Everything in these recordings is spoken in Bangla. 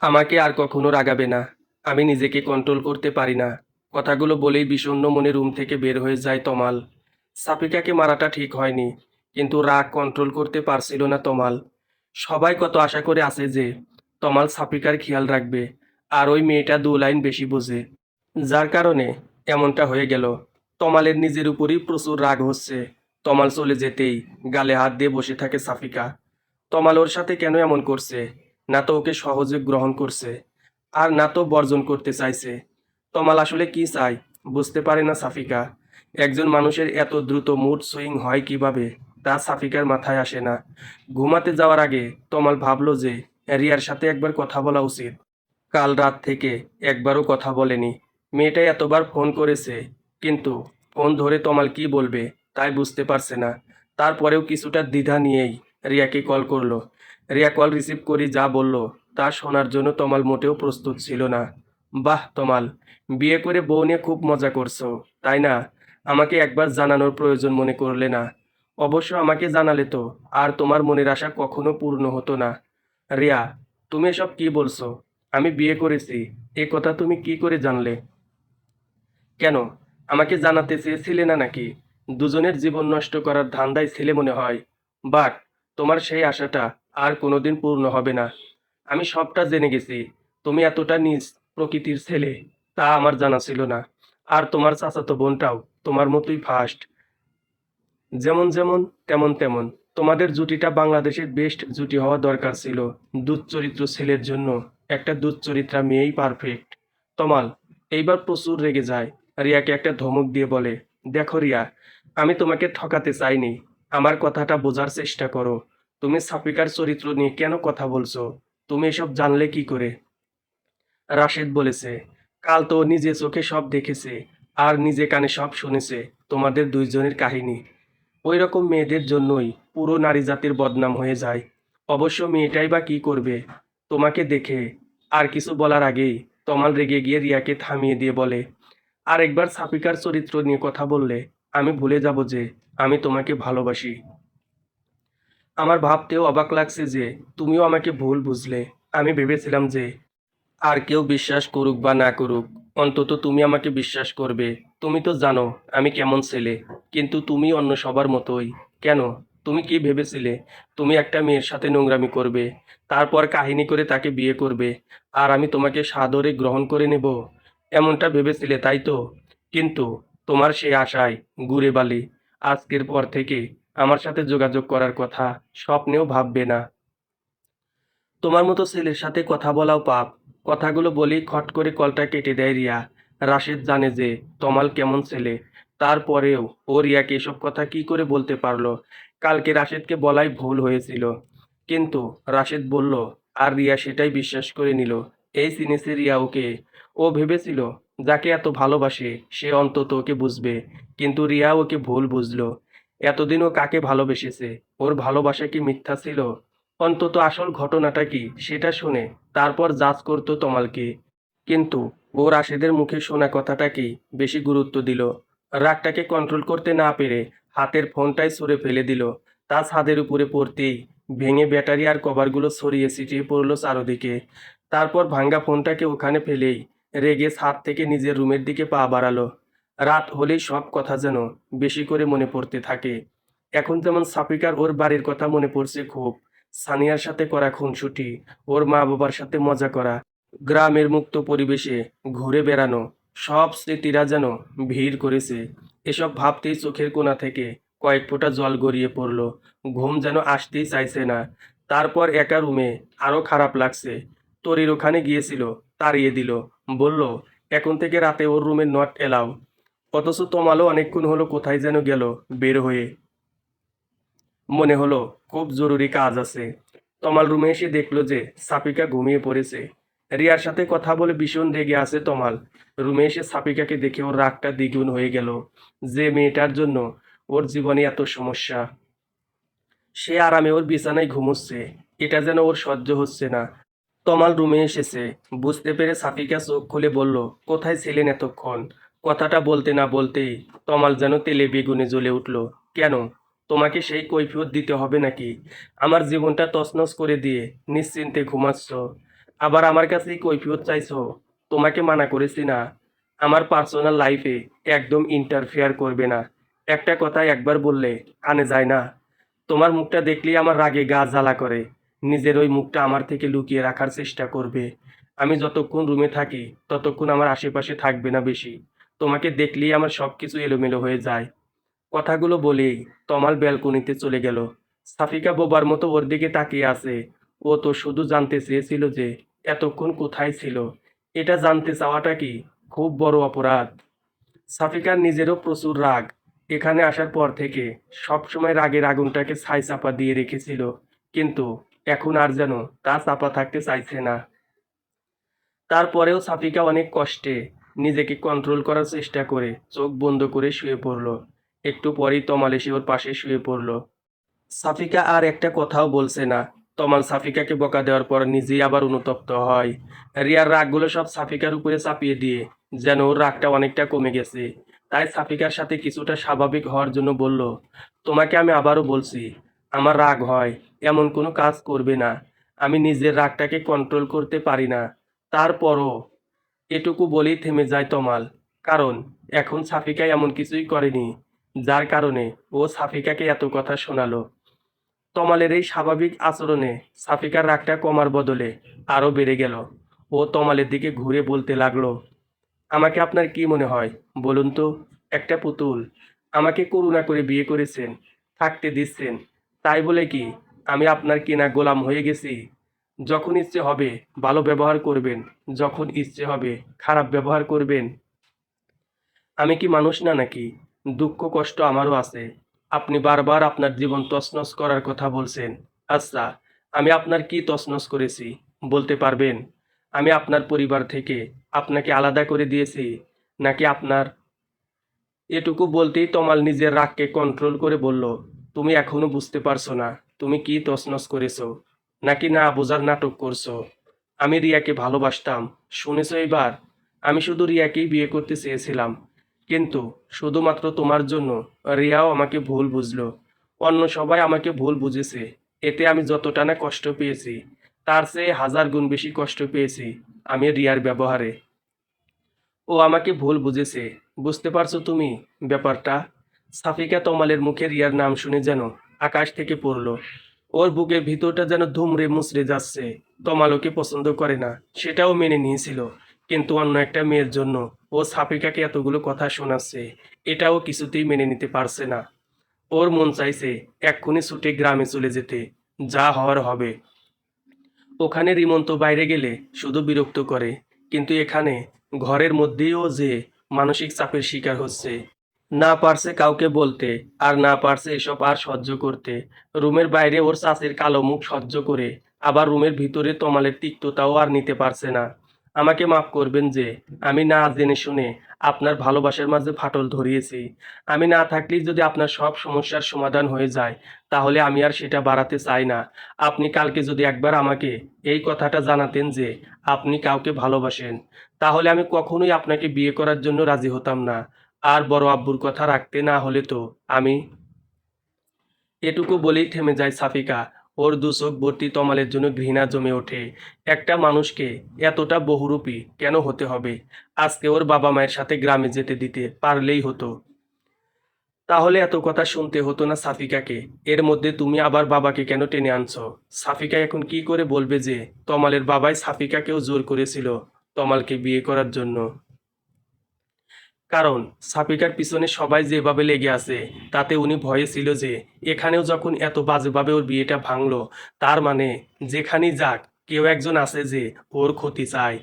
আমাকে আর কখনো রাগাবে না। আমি নিজেকে কন্ট্রোল করতে পারি না। কথাগুলো বলেই বিষণ্ণ মনে রুম থেকে বের হয়ে যায় তমাল। সাফিকাকে মারাটা ঠিক হয়নি, কিন্তু রাগ কন্ট্রোল করতে পারছিল না তমাল। সবাই কত আশা করে আছে যে তমাল সাফিকার খেয়াল রাখবে, আর ওই মেয়েটা 2 লাইন বেশি বোঝে। যার কারণে এমনটা হয়ে গেল। তমালের নিজের উপরই প্রচুর রাগ হচ্ছে। তমাল চলে যেতেই গালে হাত দিয়ে বসে থাকে সাফিকা। তমাল ওর সাথে কেন এমন করছে? না তো ওকে সহজে গ্রহণ করছে, আর না তো বর্জন করতে চাইছে। তমাল আসলে কি চায় বুঝতে পারে না সাফিকা। একজন মানুষের এত দ্রুত মুড সুইং হয় কিভাবে, তা সাফিকার মাথায় আসে না। ঘুমাতে যাওয়ার আগে তমাল ভাবলো যে রিয়ার সাথে একবার কথা বলা উচিত। কাল রাত থেকে একবারও কথা বলেনি। মেয়েটা এতবার ফোন করেছে, কিন্তু ফোন ধরে তমাল কি বলবে তাই বুঝতে পারছে না। তারপরেও কিছুটা দ্বিধা নিয়েই রিয়াকে কল করলো। রিয়া কল রিসিভ করে যা বলল তা শোনার জন্য তমাল মোটেও প্রস্তুত ছিল না। বাহ তমাল, বিয়ে করে বউ নিয়ে খুব মজা করছো, তাই না? আমাকে একবার জানানোর প্রয়োজন মনে করলে না? অবশ্য আমাকে জানালে তো আর তোমার মনের আশা কখনো পূর্ণ হতো না। রিয়া, তুমি এসব কি বলছো? আমি বিয়ে করেছি, এ কথা তুমি কি করে জানলে? কেন, আমাকে জানাতে চেয়েছিলে না নাকি? দুজনের জীবন নষ্ট করার ধান্দায় ছিলে মনে হয়। বাট তোমার সেই আশাটা আর কোনোদিন পূর্ণ হবে না। আমি সবটা জেনে গেছি। তুমি এতটা নিজ প্রকৃতির ছেলে তা আমার জানা ছিল না। আর তোমার চাচাতো বোনটাও তোমার মতোই ফাস্ট। যেমন যেমন তেমন তেমন। তোমাদের জুটিটা বাংলাদেশের বেস্ট জুটি হওয়া দরকার ছিল। দুধচরিত্র ছেলের জন্য একটা দুধচরিত্রা মেয়েই পারফেক্ট। তমাল এইবার প্রচুর রেগে যায়। রিয়াকে একটা ধমক দিয়ে বলে, দেখো রিয়া, আমি তোমাকে ঠকাতে চাইনি। আমার কথাটা বোঝার চেষ্টা করো। তুমি সাফিকার চরিত্র নিয়ে কেন কথা বলছো? তুমি এসব জানলে কি করে? রাশেদ বলেছে, কাল তো ও নিজে চোখে সব দেখেছে, আর নিজে কানে সব শুনেছে। তোমাদের দুইজনের কাহিনী। ওই রকম মেয়েদের জন্যই পুরো নারী জাতির বদনাম হয়ে যায়। অবশ্য মেয়েটাই বা কি করবে তোমাকে দেখে? আর কিছু বলার আগেই তমাল রেগে গিয়ে রিয়াকে থামিয়ে দিয়ে বলে, আর একবার সাফিকার চরিত্র নিয়ে কথা বললে আমি ভুলে যাব যে আমি তোমাকে ভালোবাসি। আমার ভাবতেও অবাক লাগছে যে তুমিও আমাকে ভুল বুঝলে। আমি ভেবেছিলাম যে আর কেউ বিশ্বাস করুক বা না করুক, অন্তত তুমি আমাকে বিশ্বাস করবে। তুমি তো জানো আমি কেমন ছেলে। কিন্তু তুমি অন্য সবার মতোই। কেন? তুমি কি ভেবেছিলে তুমি একটা মেয়ের সাথে নোংরামি করবে, তারপর কাহিনী করে তাকে বিয়ে করবে, আর আমি তোমাকে সাদরে গ্রহণ করে নেব? এমনটা ভেবেছিলে তাই তো? কিন্তু তোমার সেই আশায় ঘুরে বালি। আজকের পর থেকে আমার সাথে যোগাযোগ করার কথা স্বপ্নেও ভাববে না। তোমার মতো ছেলের সাথে কথা বলাও পাপ। কথাগুলো বলেই খট করে কলটা কেটে দেয় রিয়া। রাশেদ জানে যে তমাল কেমন ছেলে। তারপরেও ও রিয়াকে এসব কথা কি করে বলতে পারলো? কালকে রাশেদকে বলাই ভুল হয়েছিল। কিন্তু রাশেদ বলল, আর রিয়া সেটাই বিশ্বাস করে নিল। এই চিনেছে রিয়া ওকে। ও ভেবেছিল যাকে এত ভালোবাসে সে অন্তত ওকে বুঝবে। কিন্তু রিয়া ওকে ভুল বুঝলো। এতদিন ও কাকে ভালোবেসেছে? ওর ভালোবাসা কি মিথ্যা ছিল? অন্তত আসল ঘটনাটা কি সেটা শুনে তারপর জাজ করতো তমালকে। কিন্তু ও রাশেদের মুখে শোনা কথাটাকেই বেশি গুরুত্ব দিল। রাগটাকে কন্ট্রোল করতে না পেরে হাতের ফোনটাই ছুঁড়ে ফেলে দিল। তা ছাদের উপরে পড়তেই ভেঙে ব্যাটারি আর কভারগুলো ছড়িয়ে ছিটিয়ে পড়লো চারদিকে। তারপর ভাঙ্গা ফোনটাকে ওখানে ফেলেই রেগে ছাদ থেকে নিজের রুমের দিকে পা বাড়ালো। রাত হলেই সব কথা যেন বেশি করে মনে পড়তে থাকে। এখন যেমন সাফিকার ওর বাড়ির কথা মনে পড়ছে খুব। সানিয়ার সাথে করা খুনসুটি, ওর মা বাবার সাথে মজা করা, গ্রামের মুক্ত পরিবেশে ঘুরে বেড়ানো, সব স্মৃতিরা যেন ভিড় করেছে। এসব ভাবতেই চোখের কোণা থেকে কয়েক ফোঁটা জল গড়িয়ে পড়ল। ঘুম যেন আসতেই চাইছে না। তারপর একা রুমে আরো খারাপ লাগছে। তরির ওখানে গিয়েছিল, তাড়িয়ে দিল। বলল এখন থেকে রাতে ওর রুমে নট এলাও। অথচ তমালও অনেকক্ষণ হলো কোথায় যেন গেল বের হয়ে। মনে হলো খুব জরুরি কাজ আছে। তমাল রুমে এসে দেখলো যে সাফিকা ঘুমিয়ে পড়েছে। রিয়ার সাথে কথা বলে ভীষণ রেগে আছে তমাল। রুমে এসে সাফিকাকে দেখে ওর রাগটা দ্বিগুণ হয়ে গেল। যে মেয়েটার জন্য ওর জীবনে এত সমস্যা, সে আরামে ওর বিছানায় ঘুমোচ্ছে। এটা যেন ওর সহ্য হচ্ছে না। তমাল রুমে এসেছে, বুঝতে পেরে সাফিকা চোখ খুলে বলল, কোথায় ছিলেন এতক্ষণ? কথাটা বলতে না বলতেই তমাল যেন তেলে বেগুনে জ্বলে উঠল। কেন? তোমাকে সেই কৈফিয়ত দিতে হবে নাকি? আমার জীবনটা তছনছ করে দিয়ে নিশ্চিন্তে ঘুমাচ্ছ, আবার আমার কাছেই কৈফিয়ত চাইছো? তোমাকে মানা করেছি না আমার পার্সোনাল লাইফে একদম ইন্টারফেয়ার করবে না? একটা কথা একবার বললে কানে যায় না? তোমার মুখটা দেখলেই আমার রাগে গা জ্বালা করে। নিজের ওই মুখটা আমার থেকে লুকিয়ে রাখার চেষ্টা করবে। আমি যতক্ষণ রুমে থাকি ততক্ষণ আমার আশেপাশে থাকবে না বেশি। তোমাকে দেখলেই আমার সবকিছু এলোমেলো হয়ে যায়। কথাগুলো বলেই তমাল ব্যালকনিতে চলে গেল। সাফিকা বোবার মতো ওর দিকে তাকিয়ে আছে। ও তো শুধু জানতে চেয়েছিল যে এতক্ষণ কোথায় ছিল। এটা জানতে চাওয়াটা কি খুব বড় অপরাধ? সাফিকার নিজেরও প্রচুর রাগ। এখানে আসার পর থেকে সবসময় রাগের আগুনটাকে ছাই চাপা দিয়ে রেখেছিল, কিন্তু এখন আর যেন তা চাপা থাকতে চাইছে না। তারপরেও সাফিকা অনেক কষ্টে নিজেকে কন্ট্রোল করার চেষ্টা করে চোখ বন্ধ করে শুয়ে পড়ল। একটু পরেই তমাল এসে ওর পাশে শুয়ে পড়ল। সাফিকা আর একটা কথাও বলছে না। তমাল সাফিকাকে বকা দেওয়ার পর নিজেই আবার অনুতপ্ত হয়। রিয়ার রাগগুলো সব সাফিকার উপরে চাপিয়ে দিয়ে যেন ওর রাগটা অনেকটা কমে গেছে। তাই সাফিকার সাথে কিছুটা স্বাভাবিক হওয়ার জন্য বলল, তোমাকে আমি আবারও বলছি, আমার রাগ হয় এমন কোনো কাজ করবে না। আমি নিজের রাগটাকে কন্ট্রোল করতে পারি না। তারপরও এটুকু বলেই থেমে যায় তমাল। কারণ এখন সাফিকা এমন কিছুই করেনি যার কারণে ও সাফিকাকে এত কথা শোনালো। তমালের এই স্বাভাবিক আচরণে সাফিকার রাগটা কমার বদলে আরো বেড়ে গেল। ও তমালের দিকে ঘুরে বলতে লাগলো, আমাকে আপনার কি মনে হয় বলুন তো? একটা পুতুল। আমাকে করুণা করে বিয়ে করেছেন, থাকতে দিচ্ছেন, তাই বলে কি আমি আপনার কেনা গোলাম হয়ে গেছি? যখন ইচ্ছে হবে ভালো ব্যবহার করবেন, যখন ইচ্ছে হবে খারাপ ব্যবহার করবেন। আমি কি মানুষ না নাকি? দুঃখ কষ্ট আমারও আছে। আপনি বারবার আপনার জীবন তছনছ করার কথা বলছেন। আচ্ছা, আমি আপনার কি তছনছ করেছি বলতে পারবেন? আমি আপনার পরিবার থেকে আপনাকে আলাদা করে দিয়েছি, নাকি আপনার? এটুকু বলতেই তমাল নিজের রাগকে কন্ট্রোল করে বলল, তুমি এখনো বুঝতে পারছো না তুমি কি তছনছ করেছো, নাকি না বোঝার নাটক করছো? আমি রিয়াকে ভালোবাসতাম, শুনেছো এবার? আমি শুধু রিয়াকেই বিয়ে করতে চেয়েছিলাম, কিন্তু শুধুমাত্র তোমার জন্য। রিয়াও আমাকে ভুল বুঝলো, অন্য সবাই আমাকে ভুল বুঝেছে। এতে আমি যতটা না কষ্ট পেয়েছি তার চেয়ে হাজার গুণ বেশি কষ্ট পেয়েছি আমি রিয়ার ব্যবহারে। ও আমাকে ভুল বুঝেছে, বুঝতে পারছো তুমি ব্যাপারটা? সাফিকা তমালের মুখে রিয়ার নাম শুনে যেন আকাশ থেকে পড়লো। ওর বুকের ভিতরটা যেন ধুমড়ে মুচড়ে যাচ্ছে। তমাল ওকে পছন্দ করে না সেটাও মেনে নিয়েছিল, কিন্তু অন্য একটা মেয়ের জন্য ও সাফিকাকে এতগুলো কথা শোনাচ্ছে, এটাও কিছুতেই মেনে নিতে পারছে না। ওর মন চাইছে এক্ষুনি ছুটে গ্রামে চলে যেতে, যা হওয়ার হবে। ওখানে রিমন তো বাইরে গেলে শুধু বিরক্ত করে, কিন্তু এখানে ঘরের মধ্যেও যে মানসিক চাপের শিকার হচ্ছে। না পারছে কাউকে বলতে, আর না পারছে এসব আর সহ্য করতে। রুমের বাইরে ওর চাচের কালো মুখ সহ্য করে, আবার রুমের ভিতরে তমালের তিক্ততাও আর নিতে পারছে না। আমাকে মাফ করবেন যে আমি না জেনে শুনে আপনার ভালোবাসার মাঝে ফাটল ধরিয়েছি। আমি না থাকলেই যদি আপনার সব সমস্যার সমাধান হয়ে যায়, তাহলে আমি আর সেটা বাড়াতে চাই না। আপনি কালকে যদি একবার আমাকে এই কথাটা জানাতেন যে আপনি কাউকে ভালোবাসেন, তাহলে আমি কখনোই আপনাকে বিয়ে করার জন্য রাজি হতাম না। আর বড় আব্বুর কথা রাখতে না হলে তো আমি। এটুকু বলেই থেমে যায় সাফিকা। ওর দু চোখ ভর্তি তমালের জন্য ঘৃণা জমে ওঠে। একটা মানুষকে এতটা বহুরূপী কেন হতে হবে? আজকে ওর বাবা মায়ের সাথে গ্রামে যেতে দিতে পারলেই হতো, তাহলে এত কথা শুনতে হতো না সাফিকাকে। এর মধ্যে তুমি আবার বাবাকে কেন টেনে আনছো? সাফিকা এখন কি করে বলবে যে তমালের বাবাই সাফিকাকেও জোর করেছিল তমালকে বিয়ে করার জন্য? কারণ সাফিকার পিছনে সবাই যেভাবে লেগে আছে, তাতে উনি ভয়ে ছিল যে এখানেও যখন এত বাজেভাবে ওর বিয়েটা ভাঙলো, তার মানে যেখানেই যাক কেউ একজন আছে যে ওর ক্ষতি চায়।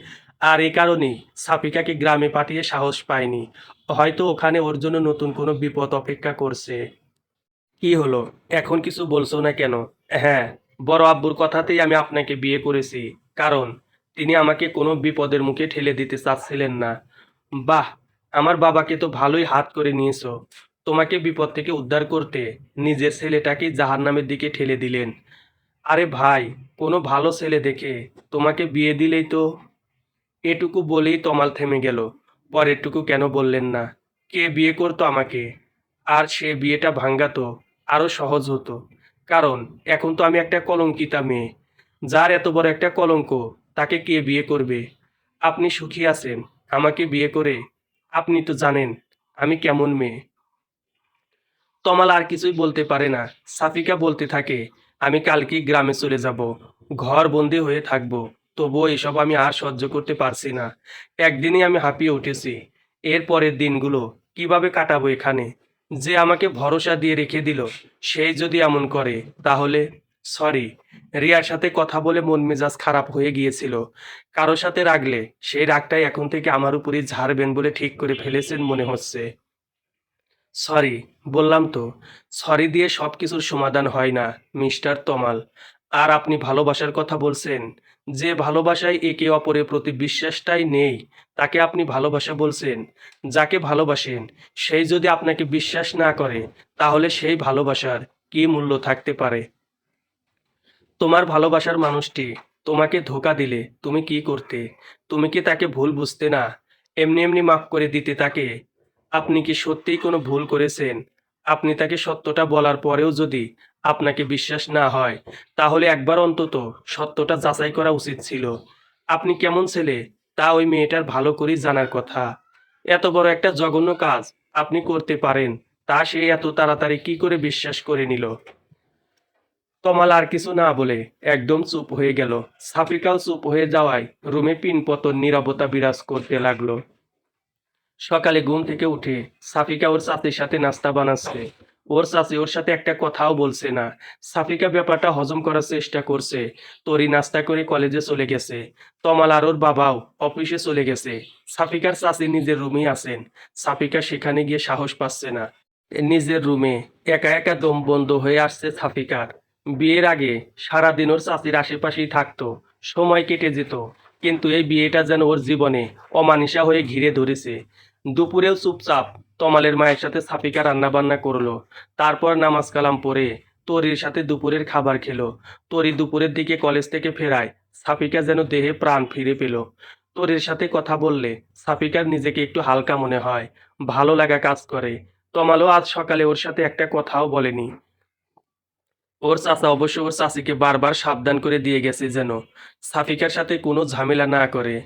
আর এই কারণেই সাফিকাকে গ্রামে পাঠিয়ে সাহস পায়নি। হয়তো ওখানে ওর জন্য নতুন কোনো বিপদ অপেক্ষা করছে। কি হলো, এখন কিছু বলছো না কেন? হ্যাঁ, বড় আব্বুর কথাতেই আমি আপনাকে বিয়ে করেছি, কারণ তিনি আমাকে কোনো বিপদের মুখে ঠেলে দিতে চাচ্ছিলেন না। বাহ, আমার বাবাকে তো ভালোই হাত করে নিয়েছো। তোমাকে বিপদ থেকে উদ্ধার করতে নিজের ছেলেটাকেই জাহান্নামের দিকে ঠেলে দিলেন। আরে ভাই, কোনো ভালো ছেলে দেখে তোমাকে বিয়ে দিলেই তো। এটুকু বলেই তমাল থেমে গেল। পরেরটুকু কেন বললেন না? কে বিয়ে করতো আমাকে? আর সে বিয়েটা ভাঙ্গা তো আরো সহজ হতো। কারণ এখন তো আমি একটা কলঙ্কিতা মেয়ে, যার এত বড় একটা কলঙ্ক তাকে কে বিয়ে করবে? আপনি সুখী আছেন আমাকে বিয়ে করে। আপনি তো জানেন আমি কেমন মেয়ে। তমাল আর কিছুই বলতে পারে না। সাফিকা বলতে থাকে, আমি কালকেই গ্রামে চলে যাব, ঘর বন্দি হয়ে থাকবো। তবুও এসব আমি আর সহ্য করতে পারছি না। একদিনই আমি হাঁপিয়ে উঠেছি। এর পরের দিনগুলো কিভাবে কাটাবো এখানে? যে আমাকে ভরসা দিয়ে রেখে দিল, সেই যদি এমন করে তাহলে। সরি। রিয়ার সাথে কথা বলে মন মেজাজ খারাপ হয়ে গিয়েছিল। কারো সাথে রাগলে সেই রাগটাই এখন থেকে আমার উপরই ঝাড়বেন বলে ঠিক করে ফেলেছেন মনে হচ্ছে। সরি, বললাম তো। সরি দিয়ে সবকিছুর সমাধান হয় না, মিস্টার তমাল। আর আপনি ভালোবাসার কথা বলছেন। যে ভালোবাসায় একে অপরের প্রতি বিশ্বাসটাই নেই, তাকে আপনি ভালোবাসা বলছেন? যাকে ভালোবাসেন সেই যদি আপনাকে বিশ্বাস না করে, তাহলে সেই ভালোবাসার কি মূল্য থাকতে পারে? তোমার ভালোবাসার মানুষটি তোমাকে ধোঁকা দিলে তুমি কি করতে? তুমি কি তাকে ভুল বুঝতে না? এমনি এমনি মাফ করে দিতে তাকে? আপনি কি সত্যিই কোনো ভুল করেছেন? আপনি তাকে সত্যটা বলার পরেও যদি আপনাকে বিশ্বাস না হয়, তাহলে একবার অন্তত সত্যটা যাচাই করা উচিত ছিল। আপনি কেমন ছেলে তা ওই মেয়েটার ভালো করেই জানার কথা। এত বড় একটা জঘন্য কাজ আপনি করতে পারেন, তা সে এত তাড়াতাড়ি কি করে বিশ্বাস করে নিল? তমাল আর কিছু না বলে একদম চুপ হয়ে গেল। সাফিকাও চুপ হয়ে যাওয়ায় রুমে পিনপতন নীরবতা বিরাজ করতে লাগলো। সকালে ঘুম থেকে উঠে সাফিকা ওর চাচির সাথে নাস্তা বানাচ্ছে। ওর চাচি ওর সাথে একটা কথাও বলছে না। সাফিকা ব্যাপারটা হজম করার চেষ্টা করছে। তরি নাস্তা করে কলেজে চলে গেছে। তমাল আর ওর বাবাও অফিসে চলে গেছে। সাফিকার চাচি নিজের রুমেই আছেন। সাফিকা সেখানে গিয়ে সাহস পাচ্ছে না। নিজের রুমে একা একা দম বন্ধ হয়ে আসছে সাফিকার। বিয়ের আগে সারাদিন ওর চাচির আশেপাশেই থাকতো, সময় কেটে যেত। কিন্তু এই বিয়েটা যেন ওর জীবনে অমানিসা হয়ে ঘিরে ধরেছে। দুপুরেও চুপচাপ তমালের মায়ের সাথে সাফিকা রান্না বান্না করলো। তারপর নামাজ কালাম পড়ে তরির সাথে দুপুরের খাবার খেলো। তরি দুপুরের দিকে কলেজ থেকে ফেরায় সাফিকা যেন দেহে প্রাণ ফিরে পেল। তরির সাথে কথা বললে সাফিকার নিজেকে একটু হালকা মনে হয়, ভালো লাগা কাজ করে। তমালও আজ সকালে ওর সাথে একটা কথাও বলেনি। ওর চাচা অবশ্য ওর চাচিকে বারবার সাবধান করে দিয়ে গেছে যেন সাফিকার সাথে কোনো ঝামেলা না করে।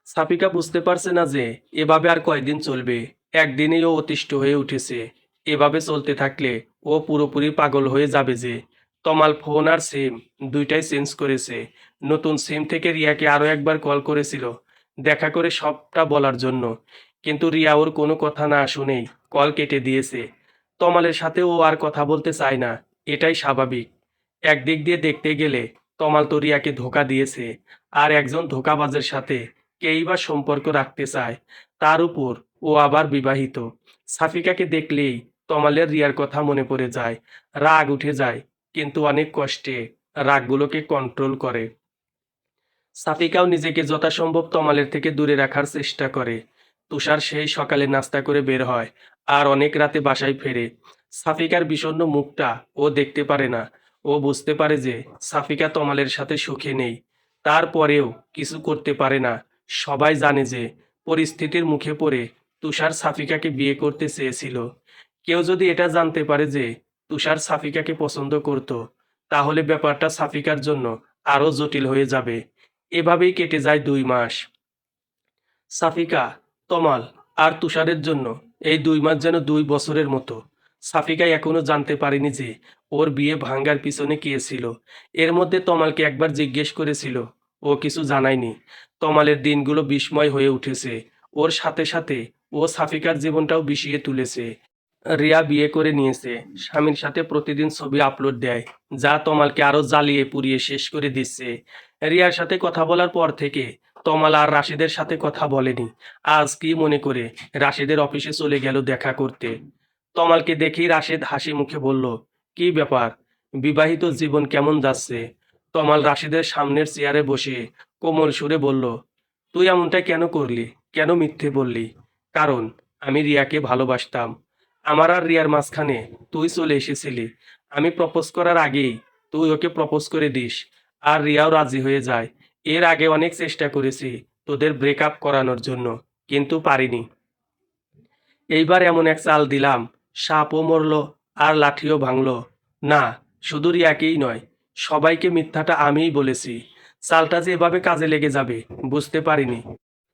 সাফিকা বুঝতে পারছে না যে এভাবে আর কয়দিন চলবে। একদিনেই ও অতিষ্ঠ হয়ে উঠেছে। এভাবে চলতে থাকলে ও পুরোপুরি পাগল হয়ে যাবে যে। তমাল ফোন আর সিম দুইটাই চেঞ্জ করেছে। নতুন সিম থেকে রিয়াকে আরো একবার কল করেছিল, দেখা করে সবটা বলার জন্য। কিন্তু রিয়া ওর কোনো কথা না শুনেই কল কেটে দিয়েছে। তমালের সাথে ও আর কথা বলতে চায় না, এটাই স্বাভাবিক। একদিক দিয়ে দেখতে গেলে তমাল তো রিয়াকে ধোঁকা দিয়েছে। আর একজন ধোঁকাবাজের সাথে কেই বা সম্পর্ক রাখতে চায়, তার উপর ও আবার বিবাহিত। সাফিকাকে দেখলেই তমালের রিয়ার কথা মনে পড়ে যায়। রাগ উঠে যায়, কিন্তু অনেক কষ্টে রাগগুলোকে কন্ট্রোল করে। সাফিকাও নিজেকে যথাসম্ভব তমালের থেকে দূরে রাখার চেষ্টা করে। তুষার সেই সকালে নাস্তা করে বের হয় আর অনেক রাতে বাসায় ফেরে। সাফিকার বিষণ্ণ মুখটা ও দেখতে পারে না। ও বুঝতে পারে যে সাফিকা তমালের সাথে সুখে নেই। তারপরেও কিছু করতে পারে না। সবাই জানে যে পরিস্থিতির মুখে পড়ে তুষার সাফিকাকে বিয়ে করতে চেয়েছিল। কেউ যদি এটা জানতে পারে যে তুষার সাফিকাকে পছন্দ করত, তাহলে ব্যাপারটা সাফিকার জন্য আরো জটিল হয়ে যাবে। এভাবেই কেটে যায় 2 মাস। সাফিকা, তমাল আর তুষারের জন্য এই 2 মাস যেন 2 বছরের মতো। সাফিকা এখনো জানতে পারেনি যে ওর বিয়ে ভাঙ্গার পিছনে কে ছিল। এর মধ্যে তমালকে একবার জিজ্ঞেস করেছিল, ও কিছু জানায়নি। তমালের দিনগুলো বিস্ময় হয়ে উঠেছে। ওর সাথে সাথে ও সাফিকার জীবনটাও বিষিয়ে তুলেছে। রিয়া বিয়ে করে নিয়েছে, স্বামীর সাথে প্রতিদিন ছবি আপলোড দেয়, যা তমালকে আরো জ্বালিয়ে পুড়িয়ে শেষ করে দিচ্ছে। রিয়ার সাথে কথা বলার পর থেকে তমাল আর রাশিদের সাথে কথা বলেনি। আজ কি মনে করে রাশিদের অফিসে চলে গেল দেখা করতে। তমালকে দেখেই রাশেদ হাসি মুখে বলল, কি ব্যাপার, বিবাহিত জীবন কেমন যাচ্ছে? তমাল রাশিদের সামনের চেয়ারে বসে কোমল সুরে বলল, তুই এমনটা কেন করলি? কেন মিথ্যে বললি? কারণ আমি রিয়াকে ভালোবাসতাম। আমার আর রিয়ার মাঝখানে তুই চলে এসেছিলি। আমি প্রপোজ করার আগেই তুই ওকে প্রপোজ করে দিস, আর রিয়াও রাজি হয়ে যায়। এর আগে অনেক চেষ্টা করেছি তোদের ব্রেকআপ করানোর জন্য, কিন্তু পারিনি। এইবার এমন এক চাল দিলাম, সাপও মরল আর লাঠিও ভাঙল। না, শুধু রিয়াকেই নয়, সবাইকে মিথ্যাটা আমিই বলেছি। চালটা যে এভাবে কাজে লেগে যাবে বুঝতে পারিনি।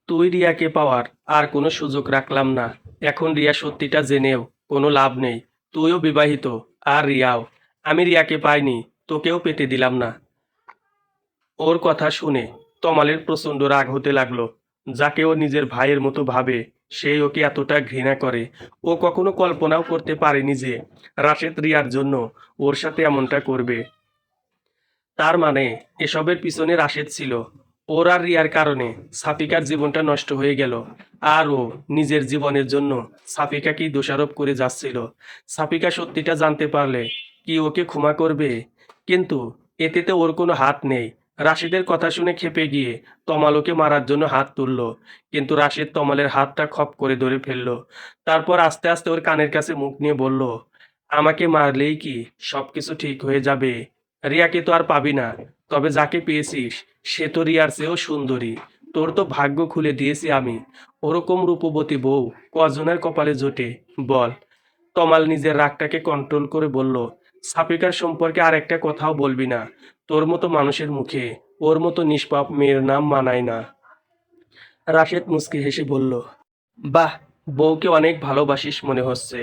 তুই রিয়াকে পাওয়ার আর কোনো সুযোগ রাখলাম না। এখন রিয়া সত্যিটা জেনেও কোনো লাভ নেই। তুইও বিবাহিত, আর রিয়াও। আমি রিয়াকে পাইনি, তোকেও পেতে দিলাম না। ওর কথা শুনে তমালের প্রচণ্ড রাগ হতে লাগলো। যাকে ও নিজের ভাইয়ের মতো ভাবে, সেই ওকে এতটা ঘৃণা করে। ও কখনো কল্পনাও করতে পারেনি যে রাশেদ রিয়ার জন্য ওর সাথে এমনটা করবে। তার মানে এসবের পিছনে রাশেদ ছিল। ওর আর রিয়ার কারণে সাফিকার জীবনটা নষ্ট হয়ে গেল। আর ও নিজের জীবনের জন্য সাফিকাকেই দোষারোপ করে যাচ্ছিল। সাফিকা সত্যিটা জানতে পারলে কি ওকে ক্ষমা করবে? কিন্তু এতে তো ওর কোনো হাত নেই। রাশেদের কথা শুনে ক্ষেপে গিয়ে তমাল ওকে মারার জন্য হাত তুলল। কিন্তু রাশেদ তমালের হাতটা খপ করে ধরে ফেলল। তারপর আস্তে আস্তে ওর কানের কাছে মুখ নিয়ে বলল, আমাকে মারলেই কি সবকিছু ঠিক হয়ে যাবে? রিয়াকে তো আর পাবি না। তবে যাকে পেয়েছিস সে তো রিয়ার চেয়েও সুন্দরী। তোর তো ভাগ্য খুলে দিয়েছি আমি। ওরকম রূপবতী বউ কজনের কপালে জোটে বল? তমাল নিজের রাগটাকে কন্ট্রোল করে বলল, সাফিকার সম্পর্কে আর একটা কথাও বলবি না। তোর মতো মানুষের মুখে ওর মতো নিষ্পাপ মেয়ের নাম মানায় না। রাশেদ মুচকি হেসে বলল, বাহ, বউকে অনেক ভালোবাসিস মনে হচ্ছে।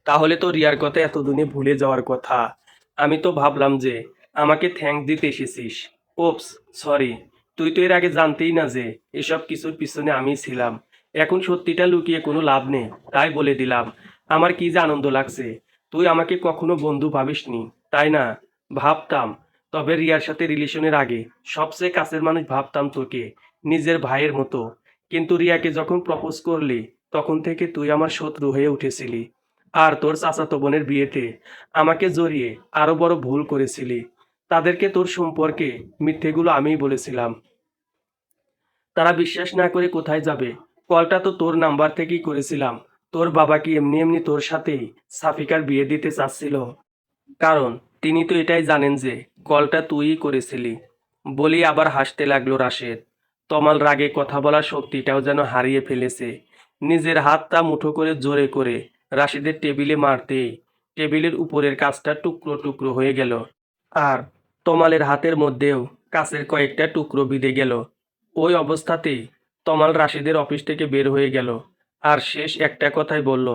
তাহলে তো রিয়ার কথা এতদিনে ভুলে যাওয়ার কথা। আমি তো ভাবলাম যে আমাকে থ্যাঙ্ক দিতে এসেছিস। ওপস, সরি। তুই তো এর আগে জানতেই না যে এসব কিছুর পিছনে আমি ছিলাম। এখন সত্যিটা লুকিয়ে কোনো লাভ নেই, তাই বলে দিলাম। আমার কি যে আনন্দ লাগছে। তুই আমাকে কখনো বন্ধু ভাবিসনি, তাই না? ভাবতাম। তবে রিয়ার সাথে রিলেশনের আগে সবচেয়ে কাছের মানুষ ভাবতাম তোকে, নিজের ভাইয়ের মতো। কিন্তু রিয়াকে যখন প্রপোজ করলি তখন থেকে তুই আমার শত্রু হয়ে উঠেছিলি। আর তোর চাচাতো বোনের বিয়েতে আমাকে জড়িয়ে আরো বড় ভুল করেছিলি। তাদেরকে তোর সম্পর্কে মিথ্যেগুলো আমিই বলেছিলাম। তারা বিশ্বাস না করে কোথায় যাবে? কলটা তো তোর নাম্বার থেকেই করেছিলাম। তোর বাবা কি এমনি এমনি তোর সাথেই সাফিকার বিয়ে দিতে চাচ্ছিল? কারণ তিনি তো এটাই জানেন যে কলটা তুইই করেছিলি। বলি আবার হাসতে লাগলো রাশেদ। তমাল রাগে কথা বলার শক্তিটাও যেন হারিয়ে ফেলেছে। নিজের হাতটা মুঠো করে জোরে করে রাশেদের টেবিলে মারতেই টেবিলের উপরের কাঁচটা টুকরো টুকরো হয়ে গেল। আর তমালের হাতের মধ্যেও কাঁচের কয়েকটা টুকরো বিঁধে গেল। ওই অবস্থাতেই তমাল রাশেদের অফিস থেকে বের হয়ে গেল। আর শেষ একটা কথাই বলল,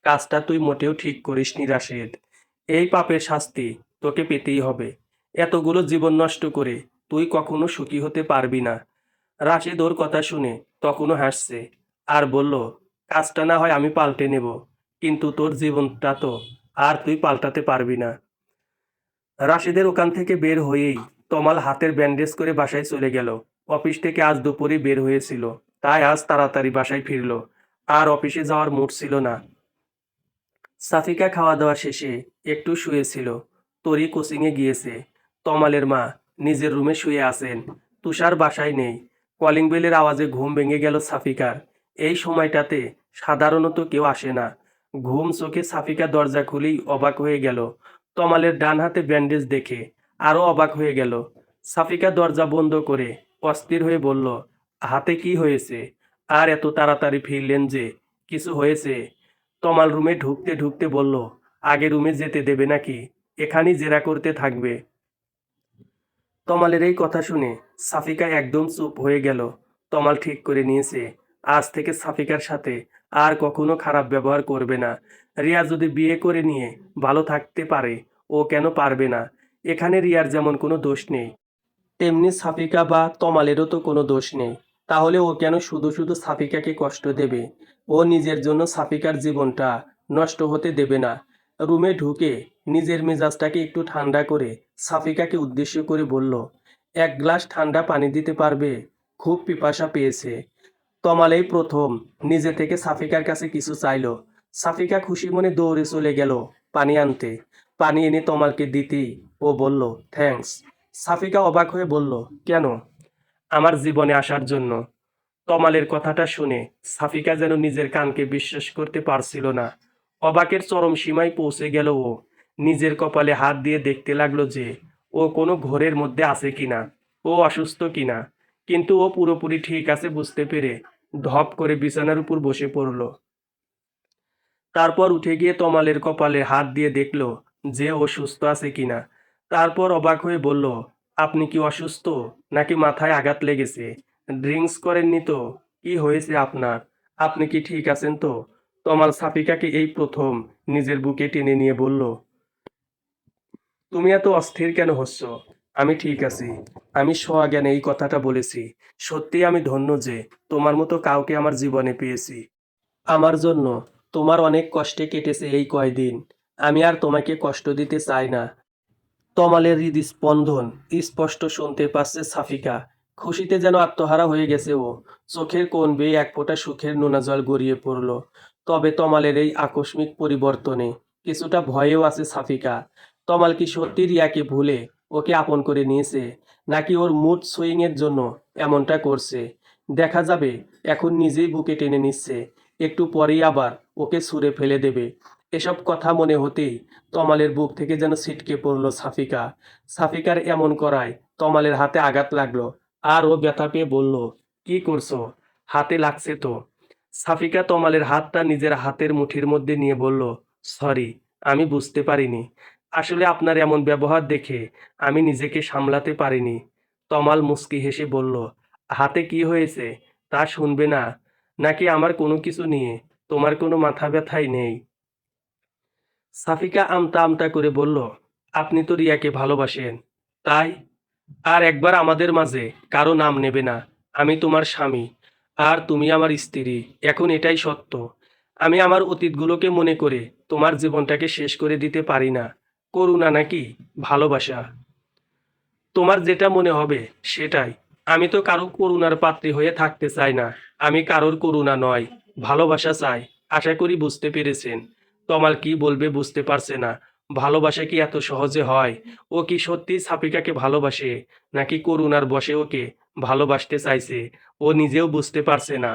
কাজটা তুই মোটেও ঠিক করিসনি রাশেদ। এই পাপের শাস্তি তোকে পেতেই হবে। এতগুলো জীবন নষ্ট করে তুই কখনো সুখী হতে পারবি না। রাশেদ ওর কথা শুনে তখনও হাসছে আর বলল, কাজটা না হয় আমি পাল্টে নেব, কিন্তু তোর জীবনটা তো আর তুই পাল্টাতে পারবি না। রাশেদের ওখান থেকে বের হয়েই তমাল হাতের ব্যান্ডেজ করে বাসায় চলে গেল। অফিস থেকে আজ দুপুরে বের হয়েছিল, তাই আজ তাড়াতাড়ি বাসায় ফিরল। আর অফিসে যাওয়ার মুড ছিল না। সাফিকা খাওয়া দাওয়া শেষে একটু শুয়েছিল। তরি কোচিংয়ে গিয়েছে। তমালের মা নিজের রুমে শুয়ে আছেন। তুষার বাসায় নেই। কলিং বেলের আওয়াজে ঘুম ভেঙে গেল সাফিকার। এই সময়টাতে সাধারণত কেউ আসে না। ঘুম চোখে সাফিকা দরজা খুলেই অবাক হয়ে গেল। তমালের ডান হাতে ব্যান্ডেজ দেখে আরো অবাক হয়ে গেল। সাফিকা দরজা বন্ধ করে অস্থির হয়ে বলল, হাতে কি হয়েছে? আর এত তাড়াতাড়ি ফিরলেন যে? কিছু হয়েছে? তমাল রুমে ঢুকতে ঢুকতে বলল, আগে রুমে যেতে দেবে নাকি? এখানেই জেরা করতে থাকবে? তমালের এই কথা শুনে সাফিকা একদম চুপ হয়ে গেল। তমাল ঠিক করে নিয়েছে আজ থেকে সাফিকার সাথে আর কখনো খারাপ ব্যবহার করবে না। রিয়া যদি বিয়ে করে নিয়ে ভালো থাকতে পারে, ও কেন পারবে না? এখানে রিয়ার যেমন কোনো দোষ নেই, তেমনি সাফিকা বা তমালেরও তো কোনো দোষ নেই। তাহলে ও কেন শুধু শুধু সাফিকাকে কষ্ট দেবে? ও নিজের জন্য সাফিকার জীবনটা নষ্ট হতে দেবে না। রুমে ঢুকে নিজের মেজাজটাকে একটু ঠান্ডা করে সাফিকাকে উদ্দেশ্য করে বলল, এক গ্লাস ঠান্ডা পানি দিতে পারবে? খুব পিপাসা পেয়েছে। তমাল এই প্রথম নিজে থেকে সাফিকার কাছে কিছু চাইলো। সাফিকা খুশি মনে দৌড়ে চলে গেল পানি আনতে। পানি এনে তমালকে দিতেই ও বলল, থ্যাঙ্কস। সাফিকা অবাক হয়ে বলল, কেন? আমার জীবনে আসার জন্য। তমালের কথাটা শুনে সাফিকা যেন নিজের কানকে বিশ্বাস করতে পারছিল না। অবাকের চরম সীমায় পৌঁছে গেল ও। নিজের কপালে হাত দিয়ে দেখতে লাগলো যে ও কোনো ঘোরের মধ্যে আছে কিনা, ও অসুস্থ কিনা। কিন্তু ও পুরোপুরি ঠিক আছে বুঝতে পেরে ধপ করে বিছানার উপর বসে পড়ল। তারপর উঠে গিয়ে তমালের কপালে হাত দিয়ে দেখল যে ও সুস্থ আছে কিনা। তারপর অবাক হয়ে বলল, আপনি কি অসুস্থ নাকি মাথায় আঘাত লেগেছে? ড্রিঙ্কস করেননি তো? কি হয়েছে আপনার? আপনি কি ঠিক আছেন তো? তমাল সাফিকাকে এই প্রথম নিজের বুকে টেনে নিয়ে বলল, তুমি এত অস্থির কেন হচ্ছ? আমি ঠিক আছি। আমি সজ্ঞানে এই কথাটা বলেছি। সত্যিই আমি ধন্য যে তোমার মতো কাউকে আমার জীবনে পেয়েছি। আমার জন্য তোমার অনেক কষ্টে কেটেছে এই কয়দিন। আমি আর তোমাকে কষ্ট দিতে চাই না। তমালের হৃদস্পন্দন স্পষ্ট শুনতে পাচ্ছে সাফিকা। খুশিতে যেন আত্মহারা হয়ে গেছে ও। চোখের কোণ বেয়ে এক ফোঁটা সুখের নোনা জল গড়িয়ে পড়ল। তবে তমালের এই আকস্মিক পরিবর্তনে কিছুটা ভয়েও আছে সাফিকা। তমাল কি সত্যি রিয়াকে ভুলে ওকে আপন করে নিয়েছে, নাকি ওর মুড সুইং এর জন্য এমনটা করছে? দেখা যাবে। এখন নিজেই বুকে টেনে নিচ্ছে, একটু পরেই আবার ওকে ছুঁড়ে ফেলে দেবে। এসব কথা মনে হতেই তমালের বুক থেকে যেন ছিটকে পড়ল সাফিকা। সাফিকার এমন করায় তমালের হাতে আঘাত লাগলো। আর ও ব্যথা পেয়ে বলল, কি করছো? হাতে লাগছে তো। সাফিকা তমালের হাতটা নিজের হাতের মুঠির মধ্যে নিয়ে বলল, সরি, আমি বুঝতে পারিনি। আসলে আপনার এমন ব্যবহার দেখে আমি নিজেকে সামলাতে পারিনি। তমাল মুচকি হেসে বলল, হাতে কি হয়েছে তা শুনবে না? নাকি আমার কোনো কিছু নিয়ে তোমার কোনো মাথা ব্যথাই নেই? সাফিকা আমতা আমতা করে বলল, আপনি তো রিয়াকে ভালোবাসেন, তাই? আর একবার আমাদের মাঝে কারো নাম নেবে না। আমি তোমার স্বামী, আর তুমি আমার স্ত্রী। এখন এটাই সত্য। আমি আমার অতীতগুলোকে মনে করে তোমার জীবনটাকে শেষ করে দিতে পারি না। করুণা নাকি ভালোবাসা? তোমার যেটা মনে হবে সেটাই। আমি তো কারো করুণার পাত্রী হয়ে থাকতে চাই না। আমি কারোর করুণা নয়, ভালোবাসা চাই। আশা করি বুঝতে পেরেছেন। তমাল কি বলবে বুঝতে পারছে না। ভালোবাসা কি এত সহজে হয়? ও কি সত্যি সাফিকাকে ভালোবাসে, নাকি করুণার বশে ওকে ভালোবাসতে চাইছে? ও নিজেও বুঝতে পারছে না।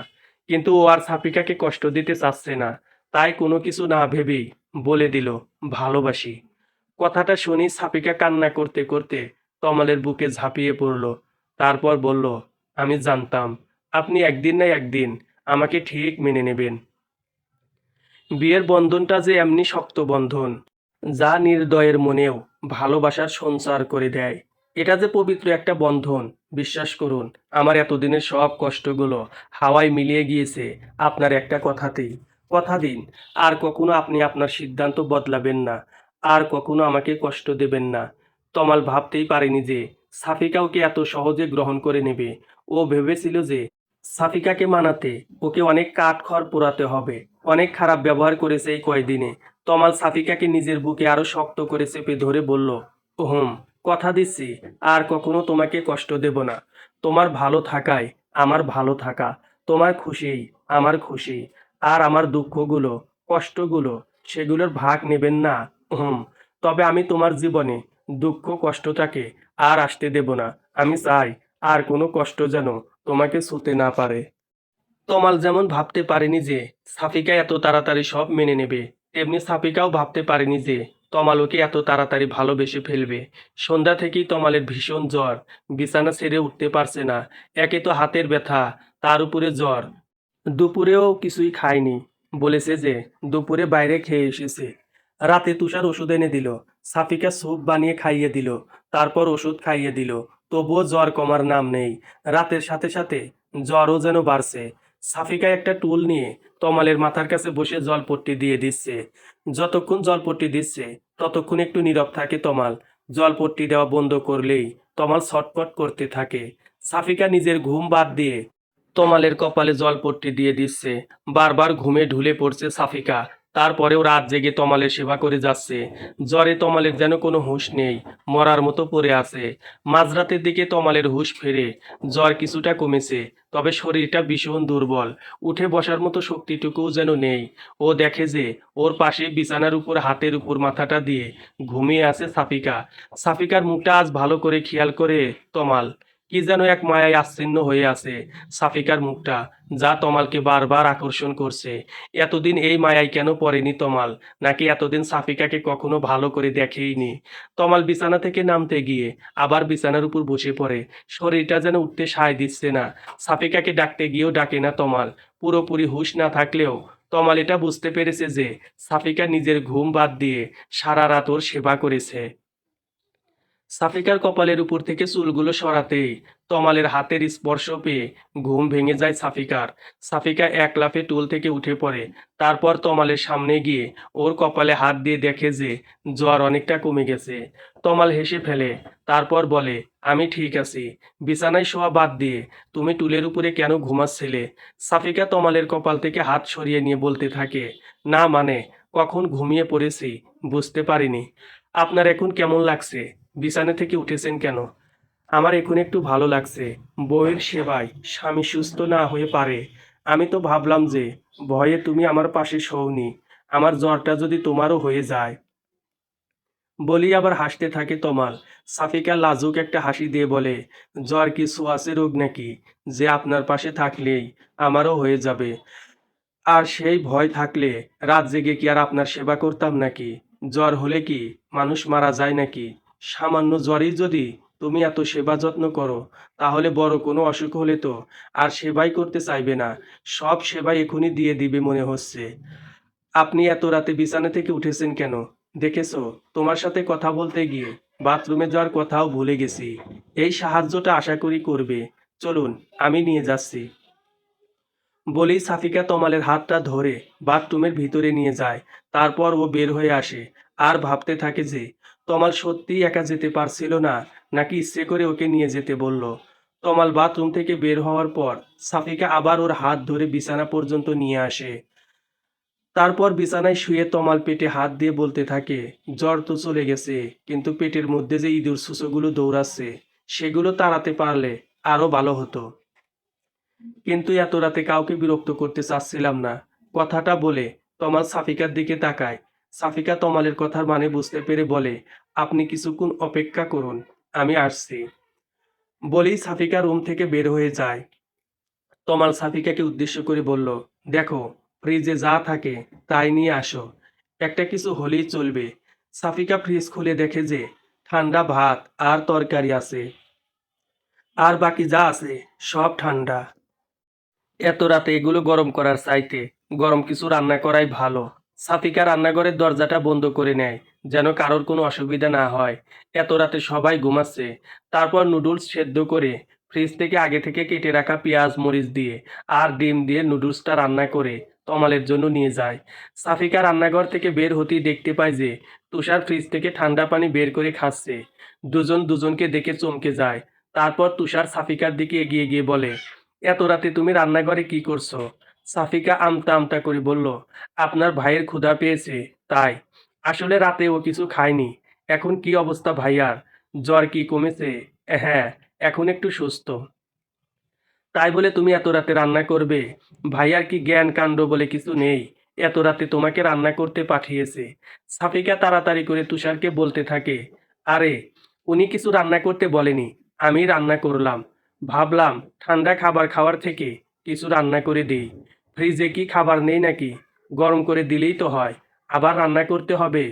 কিন্তু ও আর সাফিকাকে কষ্ট দিতে চাচ্ছে না। তাই কোনো কিছু না ভেবেই বলে দিল, ভালোবাসি। কথাটা শুনি সাফিকা কান্না করতে করতে তমালের বুকে ঝাঁপিয়ে পড়ল। তারপর বলল, আমি জানতাম আপনি একদিন না একদিন আমাকে ঠিক মেনে নেবেন। বিয়ের বন্ধনটা যে এমনি শক্ত বন্ধন, যা নির্দয়ের মনেও ভালোবাসার সঞ্চার করে দেয়। এটা যে পবিত্র একটা বন্ধন। বিশ্বাস করুন, আমার এতদিনের সব কষ্টগুলো হাওয়ায় মিলিয়ে গিয়েছে আপনার একটা কথাতেই। কথা দিন, আর কখনো আপনি আপনার সিদ্ধান্ত বদলাবেন না। আর কখনো আমাকে কষ্ট দেবেন না। তমাল ভাবতেই পারেনি যে সাফিকা ওকে এত সহজে গ্রহণ করে নেবে। ও ভেবেছিল যে সাফিকাকে মানাতে ওকে অনেক কাঠখড় পোড়াতে হবে। অনেক খারাপ ব্যবহার করেছে এই কয়দিনে। তমাল সাফিকাকে নিজের বুকে আরো শক্ত করে চেপে ধরে বলল, হুম, কথা দিচ্ছি আর কখনো তোমাকে কষ্ট দেব না। তোমার ভালো থাকাই আমার ভালো থাকা, তোমার খুশিই আমার খুশি। আর আমার দুঃখগুলো, কষ্টগুলো, সেগুলোর ভাগ নেবেন না। হুম। তবে আমি তোমার জীবনে দুঃখ কষ্টটাকে আর আসতে দেব না। আমি চাই আর কোনো কষ্ট যেন তোমাকে ছুঁতে না পারে। তমাল যেমন ভাবতে পারেনি যে সাফিকা এত তাড়াতাড়ি সব মেনে নেবে, তেমনি সাফিকাও ভাবতে পারেনি যে তমাল ওকে এত তাড়াতাড়ি ভালোবেসে ফেলবে। সন্ধ্যা থেকেই তমালের ভীষণ জ্বর। বিছানা ছেড়ে উঠতে পারছে না। একে তো হাতের ব্যথা, তার উপরে জ্বর। দুপুরেও কিছুই খায়নি। বলেছে যে দুপুরে বাইরে খেয়ে এসেছে। রাতে তুষার ওষুধ এনে দিল। সাফিকা স্যুপ বানিয়ে খাইয়ে দিল। তারপর ওষুধ খাইয়ে দিল। তবুও জ্বর কমার নাম নেই। রাতের সাথে সাথে জ্বরও যেন বাড়ছে। সাফিকা একটা টুল নিয়ে তমালের মাথার কাছে বসে জলপট্টি দিয়ে দিচ্ছে। যতক্ষণ জলপট্টি দিচ্ছে ততক্ষণ একটু নীরব থাকে তমাল। জলপট্টি দেওয়া বন্ধ করলেই তমাল ছটফট করতে থাকে। সাফিকা নিজের ঘুম বাদ দিয়ে তমালের কপালে জলপট্টি দিয়ে দিচ্ছে। বারবার ঘুমে ঢুলে পড়ছে সাফিকা। তারপরেও রাত জেগে তমালের সেবা করে যাচ্ছে। জ্বরে তমালের যেন কোনো হুঁশ নেই, মরার মতো পড়ে আছে। মাঝরাতের দিকে তমালের হুঁশ ফেরে। জ্বর কিছুটা কমেছে, তবে শরীরটা ভীষণ দুর্বল। উঠে বসার মতো শক্তিটুকুও যেন নেই। ও দেখে যে ওর পাশে বিছানার উপর হাতের উপর মাথাটা দিয়ে ঘুমিয়ে আছে সাফিকা। সাফিকার মুখটা আজ ভালো করে খেয়াল করে তমাল। কি যেন এক মায়ায় আচ্ছন্ন হয়ে আছে সাফিকার মুখটা, যা তমালকে বারবার আকর্ষণ করছে। এতদিন এই মায়ায় কেন পড়েনি তমাল? নাকি এতদিন সাফিকাকে কখনো ভালো করে দেখেইনি? তমাল বিছানা থেকে নামতে গিয়ে আবার বিছানার উপর বসে পড়ে। শরীরটা যেন উঠতে সায় দিচ্ছে না। সাফিকাকে ডাকতে গিয়েও ডাকে না তমাল। পুরোপুরি হুঁশ না থাকলেও তমাল এটা বুঝতে পেরেছে যে সাফিকা নিজের ঘুম বাদ দিয়ে সারা রাত ওর সেবা করেছে। সাফিকার কপালের উপর থেকে চুলগুলো সরাতেই তমালের হাতের স্পর্শ পেয়ে ঘুম ভেঙে যায় সাফিকার। সাফিকা এক লাফে টুল থেকে উঠে পড়ে। তারপর তমালের সামনে গিয়ে ওর কপালে হাত দিয়ে দেখে যে জ্বর অনেকটা কমে গেছে। তমাল হেসে ফেলে, তারপর বলে, আমি ঠিক আছি। বিছানায় শোয়া বাদ দিয়ে তুমি টুলের উপরে কেন ঘুমাচ্ছিলে? সাফিকা তমালের কপাল থেকে হাত সরিয়ে নিয়ে বলতে থাকে, না মানে, কখন ঘুমিয়ে পড়েছি বুঝতে পারিনি। আপনার এখন কেমন লাগছে? বিছানা থেকে উঠেছেন কেন? আমার এখন একটু ভালো লাগছে। বউয়ের সেবায় স্বামী সুস্থ না হয়ে পারে। আমি তো ভাবলাম যে ভয়ে তুমি আমার পাশে শোওনি। আমার জ্বরটা যদি তোমারও হয়ে যায়। বলি আবার হাসতে থাকে তমাল। সাফিকা লাজুক একটা হাসি দিয়ে বলে, জ্বর কি ছোঁয়াচে রোগ নাকি যে আপনার পাশে থাকলেই আমারও হয়ে যাবে? আর সেই ভয় থাকলে রাত জেগে কি আর আপনার সেবা করতাম নাকি? জ্বর হলে কি মানুষ মারা যায় নাকি? সামান্য জ্বরেই যদি তুমি এত সেবা যত্ন করো, তাহলে বড় কোনো অসুখ হলে তো আর সেবাই করতে চাইবে না। সব সেবাই এখনই দিয়ে দিবে মনে হচ্ছে। আপনি এত রাতে বিছানা থেকে উঠেছেন কেন? দেখেছো, তোমার সাথে কথা বলতে গিয়ে বাথরুমে যাওয়ার কথাও ভুলে গেছি। এই সাহায্যটা আশা করি করবে। চলুন, আমি নিয়ে যাচ্ছি। বলেই সাফিকা তমালের হাতটা ধরে বাথরুমের ভিতরে নিয়ে যায়। তারপর ও বের হয়ে আসে আর ভাবতে থাকে যে তমাল সত্যিই একা যেতে পারছিল না, নাকি ইচ্ছে করে ওকে নিয়ে যেতে বলল। তমাল বাথরুম থেকে বের হওয়ার পর সাফিকা আবার ওর হাত ধরে বিছানা পর্যন্ত নিয়ে আসে। তারপর বিছানায় শুয়ে তমাল পেটে হাত দিয়ে বলতে থাকে, জ্বর তো চলে গেছে, কিন্তু পেটের মধ্যে যে ইঁদুর ছুঁচোগুলো দৌড়াচ্ছে সেগুলো তাড়াতে পারলে আরো ভালো হতো। কিন্তু এত রাতে কাউকে বিরক্ত করতে চাচ্ছিলাম না। কথাটা বলে তমাল সাফিকার দিকে তাকায়। সাফিকা তমালের কথার মানে বুঝতে পেরে বলে, আপনি কিছুক্ষণ অপেক্ষা করুন, আমি আসছি। বলেই সাফিকা রুম থেকে বের হয়ে যায়। তমাল সাফিকাকে উদ্দেশ্য করে বলল, দেখো, ফ্রিজে যা থাকে তাই নিয়ে আসো। একটা কিছু হলেই চলবে। সাফিকা ফ্রিজ খুলে দেখে যে ঠান্ডা ভাত আর তরকারি আছে, আর বাকি যা আছে সব ঠান্ডা। এত রাতে এগুলো গরম করার চাইতে গরম কিছু রান্না করাই ভালো। সাফিকা রান্নাঘরের দরজাটা বন্ধ করে নেয়, যেন কারোর কোনো অসুবিধা না হয়। এত রাতে সবাই ঘুমাচ্ছে। তারপর নুডলস সেদ্ধ করে ফ্রিজ থেকে আগে থেকে কেটে রাখা পেঁয়াজ মরিচ দিয়ে আর ডিম দিয়ে নুডলসটা রান্না করে তমালের জন্য নিয়ে যায়। সাফিকা রান্নাঘর থেকে বের হতেই দেখতে পায় যে তুষার ফ্রিজ থেকে ঠান্ডা পানি বের করে খাচ্ছে। দুজন দুজনকে দেখে চমকে যায়। তারপর তুষার সাফিকার দিকে এগিয়ে গিয়ে বলে, এত রাতে তুমি রান্নাঘরে কি করছো? সাফিকা আমতা আমতা করে বলল, আপনার ভাইয়ের ক্ষুধা পেয়েছে তাই। আসলে রাতে ও কিছু খায়নি। এখন কি অবস্থা ভাইয়ার? জ্বর কি কমেছে? হ্যাঁ, এখন একটু সুস্থ। তাই বলে তুমি এত রাতে রান্না করবে? ভাইয়ার কি জ্ঞান কাণ্ড বলে কিছু নেই? এত রাতে তোমাকে রান্না করতে পাঠিয়েছে। সাফিকা তাড়াতাড়ি করে তুষারকে বলতে থাকে, আরে, উনি কিছু রান্না করতে বলেনি, আমি রান্না করলাম। ভাবলাম ঠান্ডা খাবার খাওয়ার থেকে কিছু রান্না করে দিই। ফ্রিজে কি খাবার নেই নাকি? গরম করে দিলেই তো হয়। আবার রান্না করতে হবে?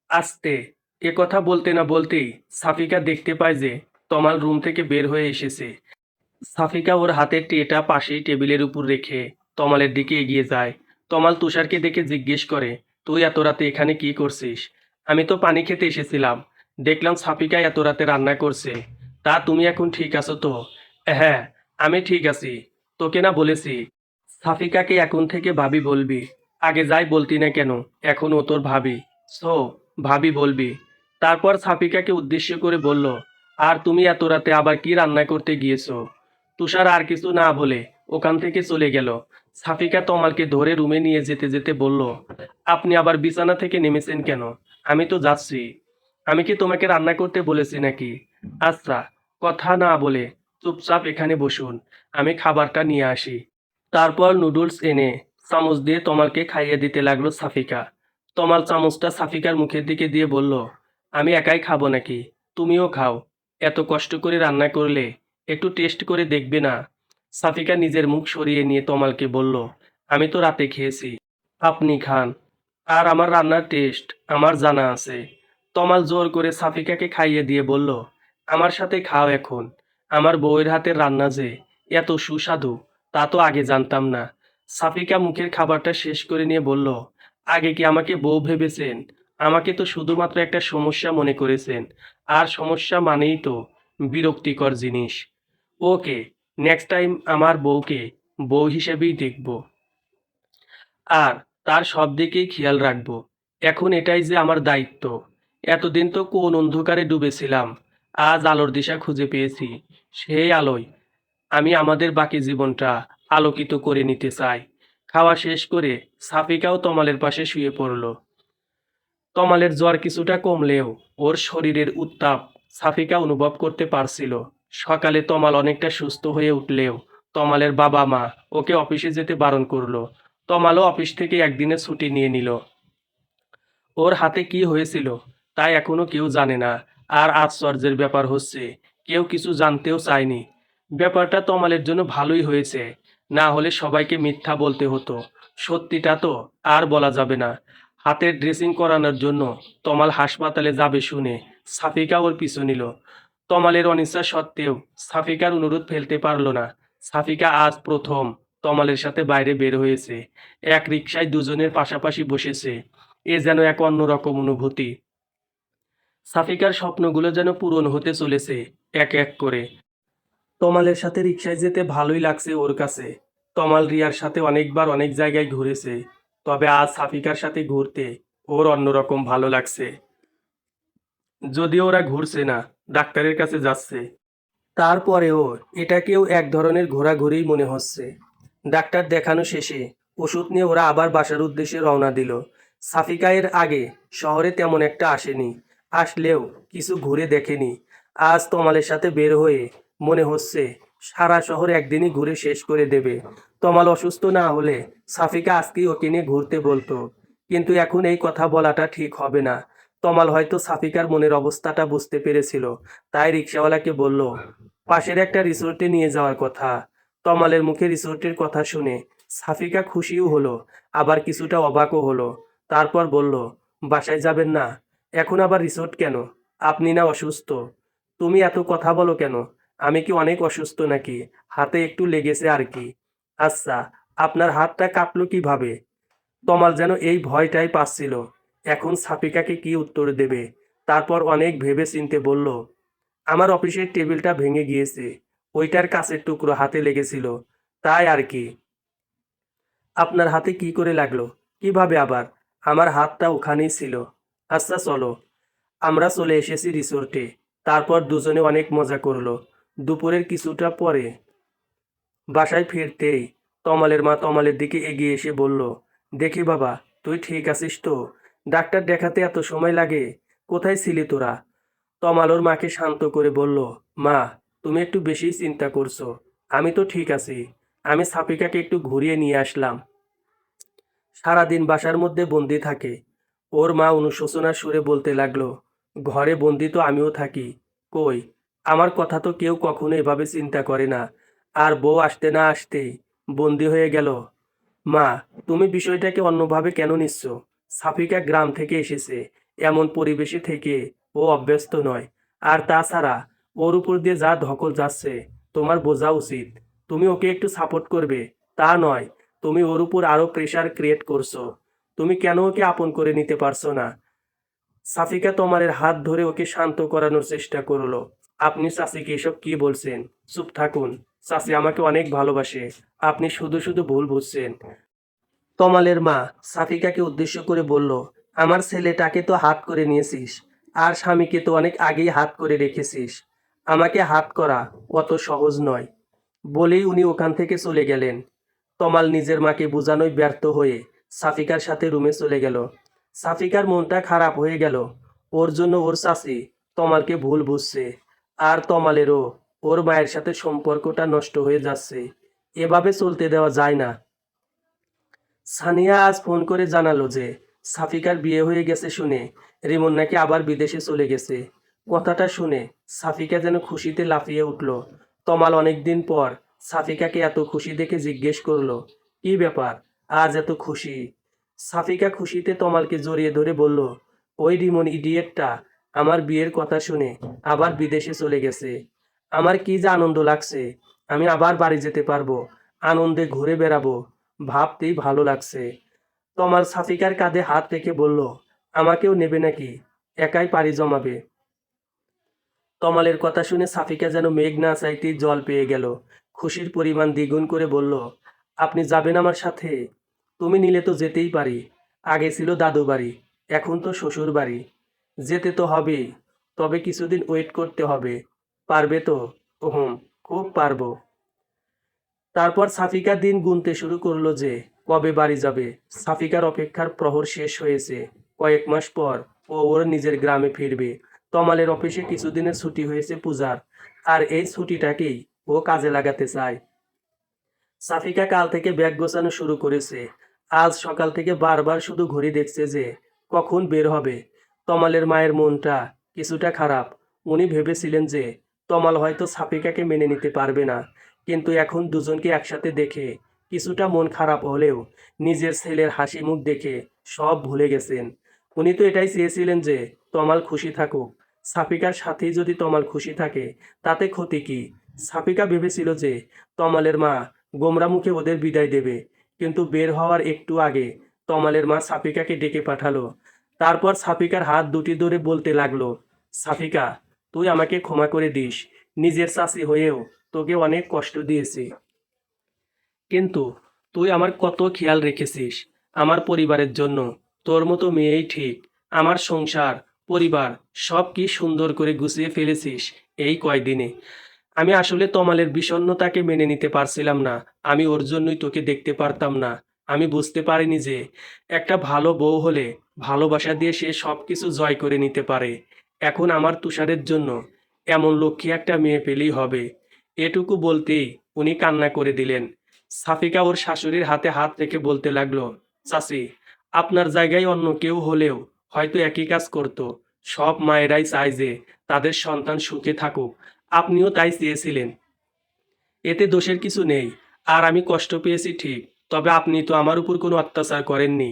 আস্তে। এ কথা বলতে না বলতেই সাফিকা দেখতে পায় যে তমাল রুম থেকে বের হয়ে এসেছে। সাফিকা ওর হাতের ট্রেটা পাশেই টেবিলের উপর রেখে তমালের দিকে এগিয়ে যায়। তমাল তুষারকে দেখে জিজ্ঞেস করে, তুই এত রাতে এখানে কি করছিস? আমি তো পানি খেতে এসেছিলাম। দেখলাম সাফিকা এত রাতে রান্না করছে। তা তুমি এখন ঠিক আছো তো? হ্যাঁ, আমি ঠিক আছি। তোকে না বলেছি সাফিকাকে এখন থেকে ভাবি বলবি। আগে যাই বলতি না কেন, এখন ও তোর ভাবি। সো, ভাবি বলবি। তারপর সাফিকাকে উদ্দেশ্য করে বলল, আর তুমি এত রাতে আবার কি রান্না করতে গিয়েছো? তুষার আর কিছু না বলে ওখান থেকে চলে গেল। সাফিকা তমালকে ধরে রুমে নিয়ে যেতে যেতে বলল, আপনি আবার বিছানা থেকে নেমেছেন কেন? আমি তো যাচ্ছি। আমি কি তোমাকে রান্না করতে বলেছি নাকি? আচ্ছা, কথা না বলে চুপচাপ এখানে বসুন, আমি খাবারটা নিয়ে আসি। তারপর নুডলস এনে চামচ দিয়ে তমালকে খাইয়ে দিতে লাগলো সাফিকা। তমাল চামচটা সাফিকার মুখের দিকে দিয়ে বলল, আমি একাই খাবো নাকি? তুমিও খাও। এত কষ্ট করে রান্না করলে একটু টেস্ট করে দেখবে না? সাফিকা নিজের মুখ সরিয়ে নিয়ে তমালকে বলল, আমি তো রাতে খেয়েছি, আপনি খান। আর আমার রান্নার টেস্ট আমার জানা আছে। তমাল জোর করে সাফিকাকে খাইয়ে দিয়ে বলল, আমার সাথে খাও এখন। আমার বউয়ের হাতের রান্না যে এত সুস্বাদু তা তো আগে জানতাম না। সাফিকা মুখের খাবারটা শেষ করে নিয়ে বলল, আগে কি আমাকে বউ ভেবেছেন? আমাকে তো শুধুমাত্র একটা সমস্যা মনে করেছেন, আর সমস্যা মানেই তো বিরক্তিকর জিনিস। ওকে, নেক্সট টাইম আমার বউকে বউ হিসেবেই দেখব, আর তার সব দিকেই খেয়াল রাখব। এখন এটাই যে আমার দায়িত্ব। এতদিন তো কোন অন্ধকারে ডুবেছিলাম, আজ আলোর দিশা খুঁজে পেয়েছি। সেই আলোয় আমি আমাদের বাকি জীবনটা আলোকিত করে নিতে চাই। খাওয়া শেষ করে সাফিকাও তমালের পাশে শুয়ে পড়ল। তমালের জ্বর কিছুটা কমলেও ওর শরীরের উত্তাপ সাফিকা অনুভব করতে পারছিল। সকালে তমাল অনেকটা সুস্থ হয়ে উঠলেও তমালের বাবা মা ওকে অফিসে যেতে বারণ করলো। তমালও অফিস থেকে একদিনের ছুটি নিয়ে নিল। ওর হাতে কি হয়েছিল তা এখনো কেউ জানে না। আর আশ্চর্যের ব্যাপার হচ্ছে, কেউ কিছু জানতেও চায়নি। ব্যাপারটা তমালের জন্য ভালোই হয়েছে, না হলে সবাইকে মিথ্যা বলতে হতো। সত্যিটা তো আর বলা যাবে না। হাতের ড্রেসিং করানোর জন্য তমাল হাসপাতালে যাবে শুনে সাফিকা ওর পিছু নিল। তমালের অনিচ্ছা সত্ত্বেও সাফিকার অনুরোধ ফেলতে পারল না। সাফিকা আজ প্রথম তমালের সাথে বাইরে বের হয়েছে। এক রিকশায় দুজনের পাশাপাশি বসেছে। এ যেন এক অন্যরকম অনুভূতি। সাফিকার স্বপ্নগুলো যেন পূরণ হতে চলেছে এক এক করে। তমালের সাথে রিকশায় যেতে ভালোই লাগছে ওর কাছে। তমাল রিয়ার সাথে অনেকবার অনেক জায়গায় ঘুরেছে, তবে আজ সাফিকার সাথে ঘুরতে ওর অন্যরকম ভালো লাগছে। যদিও ওরা ঘুরছে না, ডাক্তারের কাছে যাচ্ছে, তারপরেও এটাকেও এক ধরনের ঘোরাঘুরি মনে হচ্ছে। ডাক্তার দেখানো শেষে ওষুধ নিয়ে ওরা আবার বাসার উদ্দেশ্যে রওনা দিল। সাফিকা এর আগে শহরে তেমন একটা আসেনি, আসলেও কিছু ঘুরে দেখেনি। আজ তমালের সাথে বের হয়ে মনে হচ্ছে সারা শহর একদিনই ঘুরে শেষ করে দেবে। তমাল অসুস্থ না হলে সাফিকা আজকেই ওকে নিয়ে ঘুরতে বলতো, কিন্তু এখন এই কথা বলাটা ঠিক হবে না। তমাল হয়তো সাফিকার মনের অবস্থাটা বুঝতে পেরেছিল, তাই রিক্সাওয়ালাকে বলল পাশের একটা রিসোর্টে নিয়ে যাওয়ার কথা। তমালের মুখে রিসোর্টের কথা শুনে সাফিকা খুশিও হলো, আবার কিছুটা অবাকও হলো। তারপর বলল, বাসায় যাবেন না? এখন আবার রিসোর্ট কেন? আপনি না অসুস্থ? তুমি এত কথা বলো কেন? আমি কি অনেক অসুস্থ নাকি? হাতে একটু লেগেছে আর কি। আচ্ছা, আপনার হাতটা কাঁপলো কিভাবে? তমাল যেন এই ভয়টাই পাচ্ছিল, এখন সাফিকাকে কি উত্তর দেবে। তারপর অনেক ভেবে চিন্তে বলল, আমার অফিসের টেবিলটা ভেঙে গিয়েছে, ওইটার কাছের টুকরো হাতে লেগেছিল, তাই আর কি। আপনার হাতে কি করে লাগলো? কিভাবে আবার? আমার হাতটা ওখানেই ছিল। আচ্ছা চলো। আমরা চলে এসেছি রিসোর্টে। তারপর দুজনে অনেক মজা করলো। দুপুরের কিছুটা পরে বাসায় ফিরতেই তমালের মা তমালের দিকে এগিয়ে এসে বলল, দেখি বাবা, তুই ঠিক আছিস তো? ডাক্তার দেখাতে এত সময় লাগে? কোথায় ছিলি তোরা? তমাল ওর মাকে শান্ত করে বলল, মা, তুমি একটু বেশি চিন্তা করছো। আমি তো ঠিক আছি। আমি সাফিকাকে একটু ঘুরিয়ে নিয়ে আসলাম। সারাদিন বাসার মধ্যে বন্দি থাকে। ওর মা অনুশোচনার সুরে বলতে লাগলো, ঘরে বন্দি তো আমিও থাকি। কই, আমার কথা তো কেউ কখনো এভাবে চিন্তা করে না। আর বউ আসতে না আসতেই বন্দি হয়ে গেল। মা, তুমি বিষয়টাকে অন্যভাবে কেন নিচ্ছ? সাফিকা গ্রাম থেকে এসেছে, এমন পরিবেশে থেকে ও অভ্যস্ত নয়। আর তাছাড়া ওর উপর দিয়ে যা ধকল যাচ্ছে, তোমার বোঝা উচিত। তুমি ওকে একটু সাপোর্ট করবে, তা নয় তুমি ওর উপর আরো প্রেসার ক্রিয়েট করছো। তুমি কেন ওকে আপন করে নিতে পারছো না? সাফিকা তোমারের হাত ধরে ওকে শান্ত করানোর চেষ্টা করলো। আপনি চাচিকে এসব কি বলছেন? চুপ থাকুন। চাচি আমাকে অনেক ভালোবাসে, আপনি শুধু শুধু ভুল বুঝছেন। তমালের মা সাফিকাকে উদ্দেশ্য করে বলল, আমার ছেলেটাকে তো হাত করে নিয়েছিস, আর স্বামীকে তো অনেক আগেই হাত করে রেখেছিস। আমাকে হাত করা অত সহজ নয়। বলেই উনি ওখান থেকে চলে গেলেন। তমাল নিজের মাকে বোঝানোয় ব্যর্থ হয়ে সাফিকার সাথে রুমে চলে গেল। সাফিকার মনটা খারাপ হয়ে গেল। ওর জন্য ওর চাচি তমালকে ভুল বুঝছে, আর তমালেরও ওর মায়ের সাথে সম্পর্কটা নষ্ট হয়ে যাচ্ছে। এভাবে চলতে দেওয়া যায় না। সানিয়া আজ ফোন করে জানালো যে সাফিকার বিয়ে হয়ে গেছে শুনে রিমন নাকি আবার বিদেশে চলে গেছে। কথাটা শুনে সাফিকা যেন খুশিতে লাফিয়ে উঠল। তমাল অনেকদিন পর সাফিকাকে এত খুশি দেখে জিজ্ঞেস করলো, কি ব্যাপার, আজ এত খুশি? সাফিকা খুশিতে তমালকে জড়িয়ে ধরে বলল, ওই রিমন ইডিয়েটটা আমার বিয়ের কথা শুনে আবার বিদেশে চলে গেছে। আমার কি যে আনন্দ লাগছে, আমি আবার বাড়ি যেতে পারবো, আনন্দে ঘুরে বেড়াবো, ভাবতেই ভালো লাগছে। তমাল সাফিকার কাঁধে হাত রেখে বলল, আমাকেও নেবে নাকি? একাই পাড়ি জমাবে? তমালের কথা শুনে সাফিকা যেন মেঘ না চাইতেই জল পেয়ে গেল। খুশির পরিমাণ দ্বিগুণ করে বলল, আপনি যাবেন আমার সাথে? তুমি নিলে তো যেতেই পারি। আগে ছিল দাদু বাড়ি, এখন তো শ্বশুর বাড়ি। যেতে তো হবেই, তবে কিছুদিন ওয়েট করতে হবে। পারবে তো? হুম, খুব পারবো। তারপর সাফিকা দিন গুনতে শুরু করলো যে কবে বাড়ি যাবে। সাফিকার অপেক্ষার প্রহর শেষ হয়েছে। কয়েক মাস পর ও ওর নিজের গ্রামে ফিরবে। তমালের অফিসে কিছুদিনের ছুটি হয়েছে পূজার, আর এই ছুটিটাকেই ও কাজে লাগাতে চায়। সাফিকা কাল থেকে ব্যাগ গোছানো শুরু করেছে। আজ সকাল থেকে বারবার শুধু ঘড়ি দেখছে যে কখন বের হবে। তমালের মায়ের মনটা কিছুটা খারাপ। উনি ভেবেছিলেন যে তমাল হয়তো সাফিকাকে মেনে নিতে পারবে না, কিন্তু এখন দুজনকে একসাথে দেখে কিছুটা মন খারাপ হলেও নিজের ছেলের হাসি মুখ দেখে সব ভুলে গেছেন। উনি তো এটাই চেয়েছিলেন যে তমাল খুশি থাকুক। সাফিকার সাথেই যদি তমাল খুশি থাকে তাতে ক্ষতি কি? সাফিকা ভেবেছিল যে তমালের মা গোমরা মুখে ওদের বিদায় দেবে, কিন্তু বের হওয়ার একটু আগে তমালের মা সাফিকাকে ডেকে পাঠালো। তারপর সাফিকার হাত দুটি ধরে বলতে লাগলো, সাফিকা, তুই আমাকে ক্ষমা করে দিস। নিজের চাচি হয়েও তোকে অনেক কষ্ট দিয়েছি, কিন্তু তুই আমার কত খেয়াল রেখেছিস আমার পরিবারের জন্য। তোর মতো মেয়েই ঠিক। আমার সংসার, পরিবার সব কি সুন্দর করে গুছিয়ে ফেলেছিস এই কয়দিনে। আমি আসলে তমালের বিষণ্ণতাকে মেনে নিতে পারছিলাম না। আমি ওর জন্যই তোকে দেখতে পারতাম না। আমি বুঝতে পারিনি যে একটা ভালো বউ হলে ভালোবাসা দিয়ে সে সব কিছু জয় করে নিতে পারে। এখন আমার তুষারের জন্য এমন লক্ষ্মী একটা মেয়ে পেলেই হবে। এটুকু বলতেই উনি কান্না করে দিলেন। সাফিকা ওর শাশুড়ির হাতে হাত রেখে বলতে লাগলো, চাচি, আপনার জায়গায় অন্য কেউ হলেও হয়তো একই কাজ করতো। সব মায়েরাই চায় যে তাদের সন্তান সুখে থাকুক। আপনিও তাই চেয়েছিলেন, এতে দোষের কিছু নেই। আর আমি কষ্ট পেয়েছি ঠিক, তবে আপনি তো আমার উপর কোনো অত্যাচার করেননি।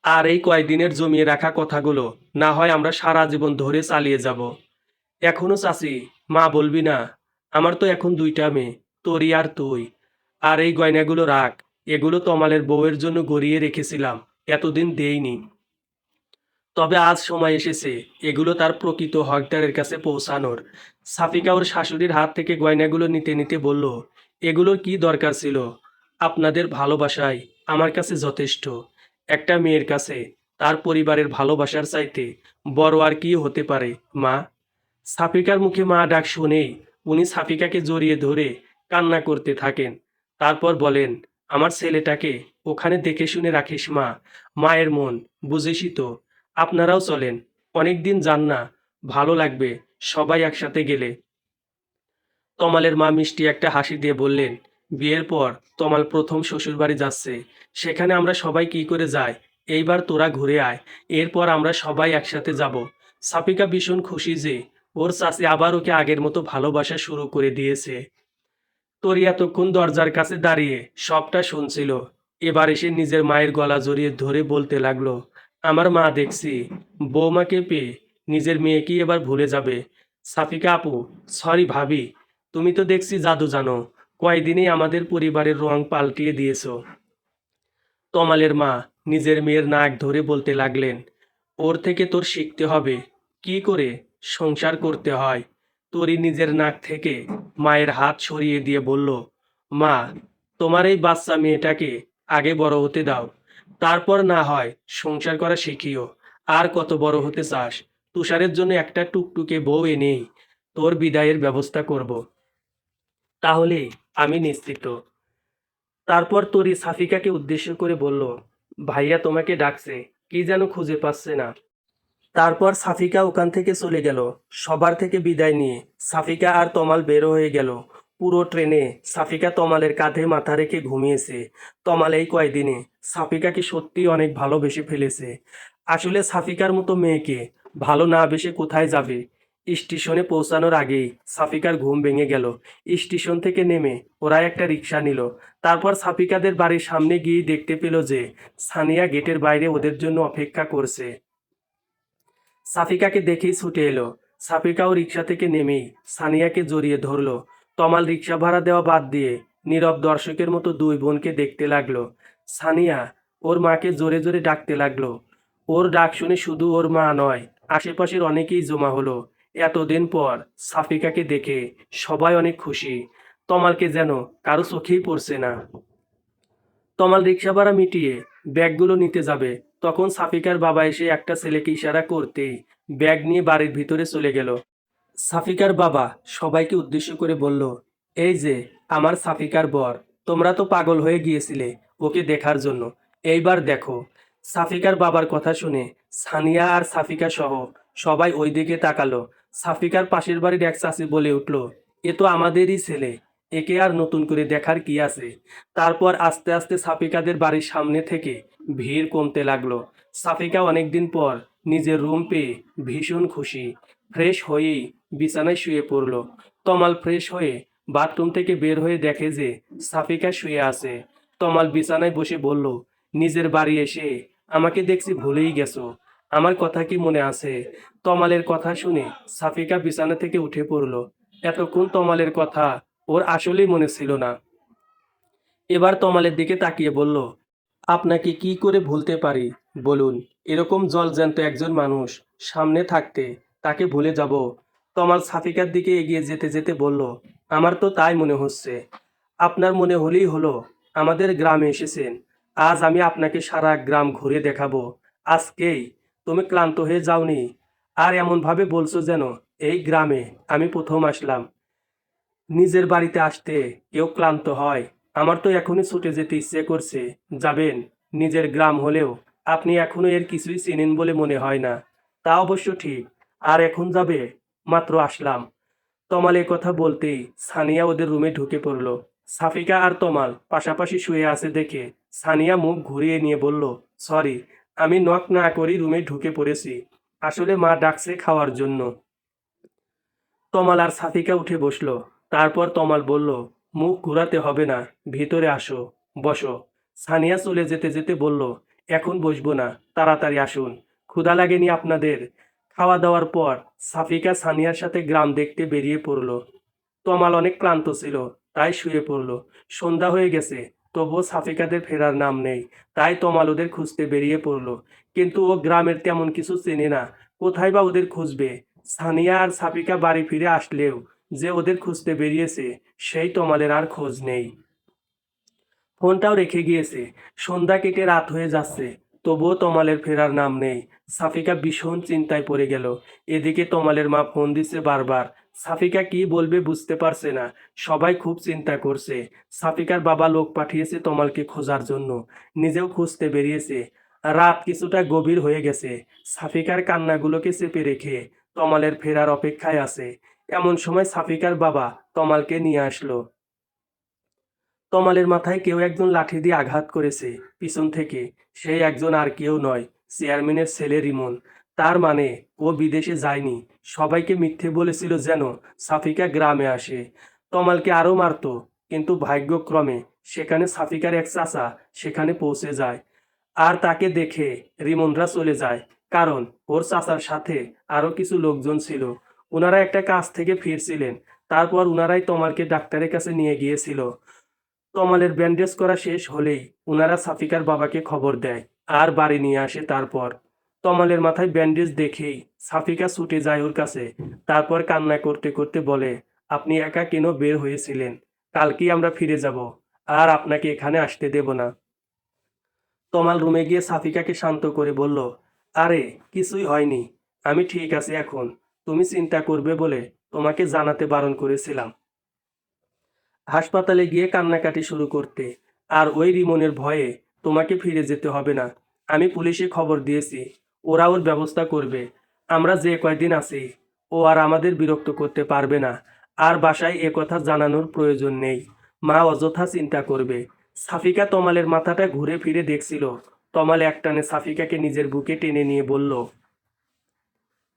আর এই কয়দিনের জমিয়ে রাখা কথাগুলো না হয় আমরা সারা জীবন ধরে চালিয়ে যাব। এখনো চাচি, মা বলবি না? আমার তো এখন দুইটা মেয়ে, তোরই আর তুই। আর এই গয়নাগুলো রাখ, এগুলো তমালের বউয়ের জন্য গড়িয়ে রেখেছিলাম, এতদিন দেইনি। তবে আজ সময় এসেছে এগুলো তার প্রকৃত হকদারের কাছে পৌঁছানোর। সাফিকা ওর শাশুড়ির হাত থেকে গয়নাগুলো নিতে নিতে বলল, এগুলোর কি দরকার ছিল? আপনাদের ভালোবাসাই আমার কাছে যথেষ্ট। একটা মেয়ের কাছে তার পরিবারের ভালোবাসার চাইতে বড় আর কি হতে পারে, মা? সাফিকার মুখে মা ডাক শুনেই উনি সাফিকাকে জড়িয়ে ধরে কান্না করতে থাকেন। তারপর বলেন, আমার ছেলেটাকে ওখানে দেখে শুনে রাখিস মা। মায়ের মন বুঝিসই তো। আপনারাও চলেন, অনেকদিন যান না, ভালো লাগবে সবাই একসাথে গেলে। তমালের মা মিষ্টি একটা হাসি দিয়ে বললেন, বিয়ের পর তমাল প্রথম শ্বশুরবাড়ি যাচ্ছে, সেখানে আমরা সবাই কি করে যাই। এইবার তোরা ঘুরে আয়, এরপর আমরা সবাই একসাথে যাব। সাফিকা ভীষণ খুশি যে ওর চাচি আবার ওকে আগের মতো ভালোবাসা শুরু করে দিয়েছে। তোর এতক্ষণ দরজার কাছে দাঁড়িয়ে সবটা শুনছিল, এবার এসে নিজের মায়ের গলা জড়িয়ে ধরে বলতে লাগলো, আমার মা দেখছি বৌমাকে পেয়ে নিজের মেয়েকেই এবার ভুলে যাবে। সাফিকা আপু, সরি ভাবি, তুমি তো দেখছি জাদু জানো, কয়দিনেই আমাদের পরিবারের রং পাল্টিয়ে দিয়েছো। তমালের মা নিজের মেয়ের নাক ধরে বলতে লাগলেন, ওর থেকে তোর শিখতে হবে কি করে সংসার করতে হয়। তোরই নিজের নাক থেকে মায়ের হাত সরিয়ে দিয়ে বলল, মা, তোমার এই বাচ্চা মেয়েটাকে আগে বড় হতে দাও, তারপর না হয় সংসার করা শিখিও। আর কত বড় হতে চাস? তুষারের জন্য একটা টুকটুকে বউ এনেই তোর বিদায়ের ব্যবস্থা করব, তাহলে আমি নিশ্চিত। তারপর তরি সাফিকাকে উদ্দেশ্য করে বলল, ভাইয়া তোমাকে ডাকছে, কি যেন খুঁজে পাচ্ছে না। তারপর সাফিকা ওখান থেকে চলে গেল। সবার থেকে বিদায় নিয়ে সাফিকা আর তমাল বের হয়ে গেল। পুরো ট্রেনে সাফিকা তমালের কাঁধে মাথা রেখে ঘুমিয়েছে। তমাল এই কয়দিনে সাফিকাকে সত্যি অনেক ভালোবেসে ফেলেছে। আসলে সাফিকার মতো মেয়েকে ভালো না বেসে কোথায় যাবে। স্টেশনে পৌঁছানোর আগেই সাফিকার ঘুম ভেঙে গেল। স্টেশন থেকে নেমে ওরা একটা রিক্সা নিল। তারপর সাফিকাদের বাড়ির সামনে গিয়ে দেখতে পেল যে সানিয়া গেটের বাইরে ওদের জন্য অপেক্ষা করছে। সাফিকাকে দেখেই ছুটে এলো। সাফিকাও রিক্সা থেকে নেমেই সানিয়াকে জড়িয়ে ধরলো। তমাল রিক্সা ভাড়া দেওয়া বাদ দিয়ে নীরব দর্শকের মতো দুই বোনকে দেখতে লাগলো। সানিয়া ওর মাকে জোরে জোরে ডাকতে লাগলো। ওর ডাক শুনে শুধু ওর মা নয়, আশেপাশের অনেকেই জমা হলো। এতদিন পর সাফিকাকে দেখে সবাই অনেক খুশি। তমালকে যেন কারো চোখেই পড়ছে না। তমাল রিক্সা ভাড়া মিটিয়ে ব্যাগগুলো নিতে যাবে, তখন সাফিকার বাবা এসে একটা ছেলেকে ইশারা করতেই ব্যাগ নিয়ে বাড়ির ভিতরে চলে গেল। সাফিকার বাবা সবাইকে উদ্দেশ্য করে বলল, এই যে আমার সাফিকার বর, তোমরা তো পাগল হয়ে গিয়েছিলে ওকে দেখার জন্য, এইবার দেখো। সাফিকার বাবার কথা শুনে সানিয়া আর সাফিকা সহ সবাই ওই দিকে তাকালো। সাফিকার পাশের বাড়ির এক চাচি বলে উঠল, এ তো আমাদেরই ছেলে, একে আর নতুন করে দেখার কি আছে। তারপর আস্তে আস্তে সাফিকাদের বাড়ির সামনে থেকে ভিড় কমতে লাগলো। সাফিকা অনেকদিন পর নিজের রুম পেয়ে ভীষণ খুশি। ফ্রেশ হয়েই বিছানায় শুয়ে পড়ল। তমাল ফ্রেশ হয়ে বাথরুম থেকে বের হয়ে দেখে যে সাফিকা শুয়ে আছে। তমাল বিছানায় বসে বলল, নিজের বাড়ি এসে আমাকে দেখছি ভুলেই গেছো, আমার কথা কি মনে আছে? তমালের কথা শুনে সাফিকা বিছানা থেকে উঠে পড়ল। এতক্ষণ তমালের কথা ওর আসলেই মনে ছিল না। এবার তমালের দিকে তাকিয়ে বলল, আপনাকে কি করে ভুলতে পারি বলুন? এরকম জলজ্যান্ত একজন মানুষ সামনে থাকতে তাকে ভুলে যাব? তমাল সাফিকার দিকে এগিয়ে যেতে যেতে বলল, আমার তো তাই মনে হচ্ছে। আপনার মনে হলেই হলো, আমাদের গ্রামে এসেছেন, আজ আমি আপনাকে সারা গ্রাম ঘুরে দেখাবো। আজকেই তুমি ক্লান্ত হয়ে যাওনি? আর এমনভাবে বলছো যেন এই গ্রামে আমি প্রথম আসলাম। নিজের বাড়িতে আসতে কেউ ক্লান্ত হয়? আমার তো এখনই ছুটে যেতে ইচ্ছে করছে। যাবেন? নিজের গ্রাম হলেও আপনি এখনো এর কিছুই চেনেন বলে মনে হয় না। তা অবশ্য ঠিক। আর এখন যাবে? মাত্র আসলাম। তমাল এ কথা বলতেই সানিয়া ওদের রুমে ঢুকে পড়ল। সাফিকা আর তমাল পাশাপাশি শুয়ে আছে দেখে সানিয়া মুখ ঘুরিয়ে নিয়ে বলল, সরি, আমি নক না করেই রুমে ঢুকে পড়েছি। আসলে মা ডাকছে খাওয়ার জন্য। তমাল আর সাফিকা উঠে বসলো। তারপর তমাল বলল, মুখ ঘুরাতে হবে না, ভিতরে আসো, বসো। সানিয়া চলে যেতে যেতে বলল, এখন বসবো না, তাড়াতাড়ি আসুন, ক্ষুধা লাগেনি আপনাদের? খাওয়া দাওয়ার পর সাফিকা সানিয়ার সাথে গ্রাম দেখতে বেরিয়ে পড়ল। তমাল অনেক ক্লান্ত ছিল, তাই শুয়ে পড়ল। সন্ধ্যা হয়ে গেছে, তবুও সাফিকাদের ফেরার নাম নেই। তাই তমাল ওদের খুঁজতে বেরিয়ে পড়ল। কিন্তু ও গ্রামের তেমন কিছু চেনে না, কোথায় বা ওদের খুঁজবে? সানিয়া আর সাফিকা বাড়ি ফিরে আসলেও যে ওদের খুঁজতে বেরিয়েছে সেই তমালের আর খোঁজ নেই। ফোনটাও রেখে গিয়েছে। সন্ধ্যা কেটে রাত হয়ে যাচ্ছে, তবুও তমালের ফেরার নাম নেই। সাফিকা ভীষণ চিন্তায় পড়ে গেল। এদিকে তমালের মা ফোন দিচ্ছে বারবার। সাফিকা কি বলবে বুঝতে পারছে না। সবাই খুব চিন্তা করছে। সাফিকার বাবা লোক পাঠিয়েছে তমালকে খোঁজার জন্য, নিজেও খুঁজতে বেরিয়েছে। রাত কিছুটা গভীর হয়ে গেছে। সাফিকার কান্নাগুলোকে চেপে রেখে তমালের ফেরার অপেক্ষায় আছে। এমন সময় সাফিকার বাবা তমালকে নিয়ে আসলো। তমালের মাথায় কেউ একজন লাঠি দিয়ে আঘাত করেছে পিছন থেকে। সেই একজন আর কেউ নয়, চেয়ারম্যানের ছেলে রিমন। তার মানে ও বিদেশে যায়নি, সবাইকে মিথ্যে বলেছিল যেন সাফিকা গ্রামে আসে। তমালকে আরও মারতো, কিন্তু ভাগ্যক্রমে সেখানে সাফিকার এক চাচা সেখানে পৌঁছে যায়। আর তাকে দেখে রিমনরা চলে যায়, কারণ ওর চাচার সাথে আরও কিছু লোকজন ছিল। ওনারা একটা কাজ থেকে ফিরছিলেন। তারপর উনারাই তমালকে ডাক্তারের কাছে নিয়ে গিয়েছিল। তমালের ব্যান্ডেজ করা শেষ হলেই উনারা সাফিকার বাবাকে খবর দেয় আর বাড়ি নিয়ে আসে। তারপর তমালের মাথায় ব্যান্ডেজ দেখেই সাফিকা ছুটে যায় ওর কাছে। তারপর কান্না করতে করতে বলে, আপনি একা কেন বের হয়েছিলেন? কালকেই আমরা ফিরে যাব, আর আপনাকে এখানে আসতে দেব না। তমাল রুমে গিয়ে সাফিকাকে শান্ত করে বলল, আরে কিছুই হয়নি, আমি ঠিক আছি এখন। তুমি চিন্তা করবে বলে তোমাকে জানাতে বারণ করেছিলাম। হাসপাতালে গিয়ে কান্নাকাটি শুরু করতে। আর ওই রিমনের ভয়ে তোমাকে ফিরে যেতে হবে না। আমি পুলিশে খবর দিয়েছি, ওরা ওর ব্যবস্থা করবে। আমরা যে কয়দিন আছি ও আর আমাদের বিরক্ত করতে পারবে না। আর বাসায় এ কথা জানানোর প্রয়োজন নেই, মা অযথা চিন্তা করবে। সাফিকা তমালের মাথাটা ঘুরে ফিরে দেখছিল। তমাল একটানে সাফিকাকে নিজের বুকে টেনে নিয়ে বলল,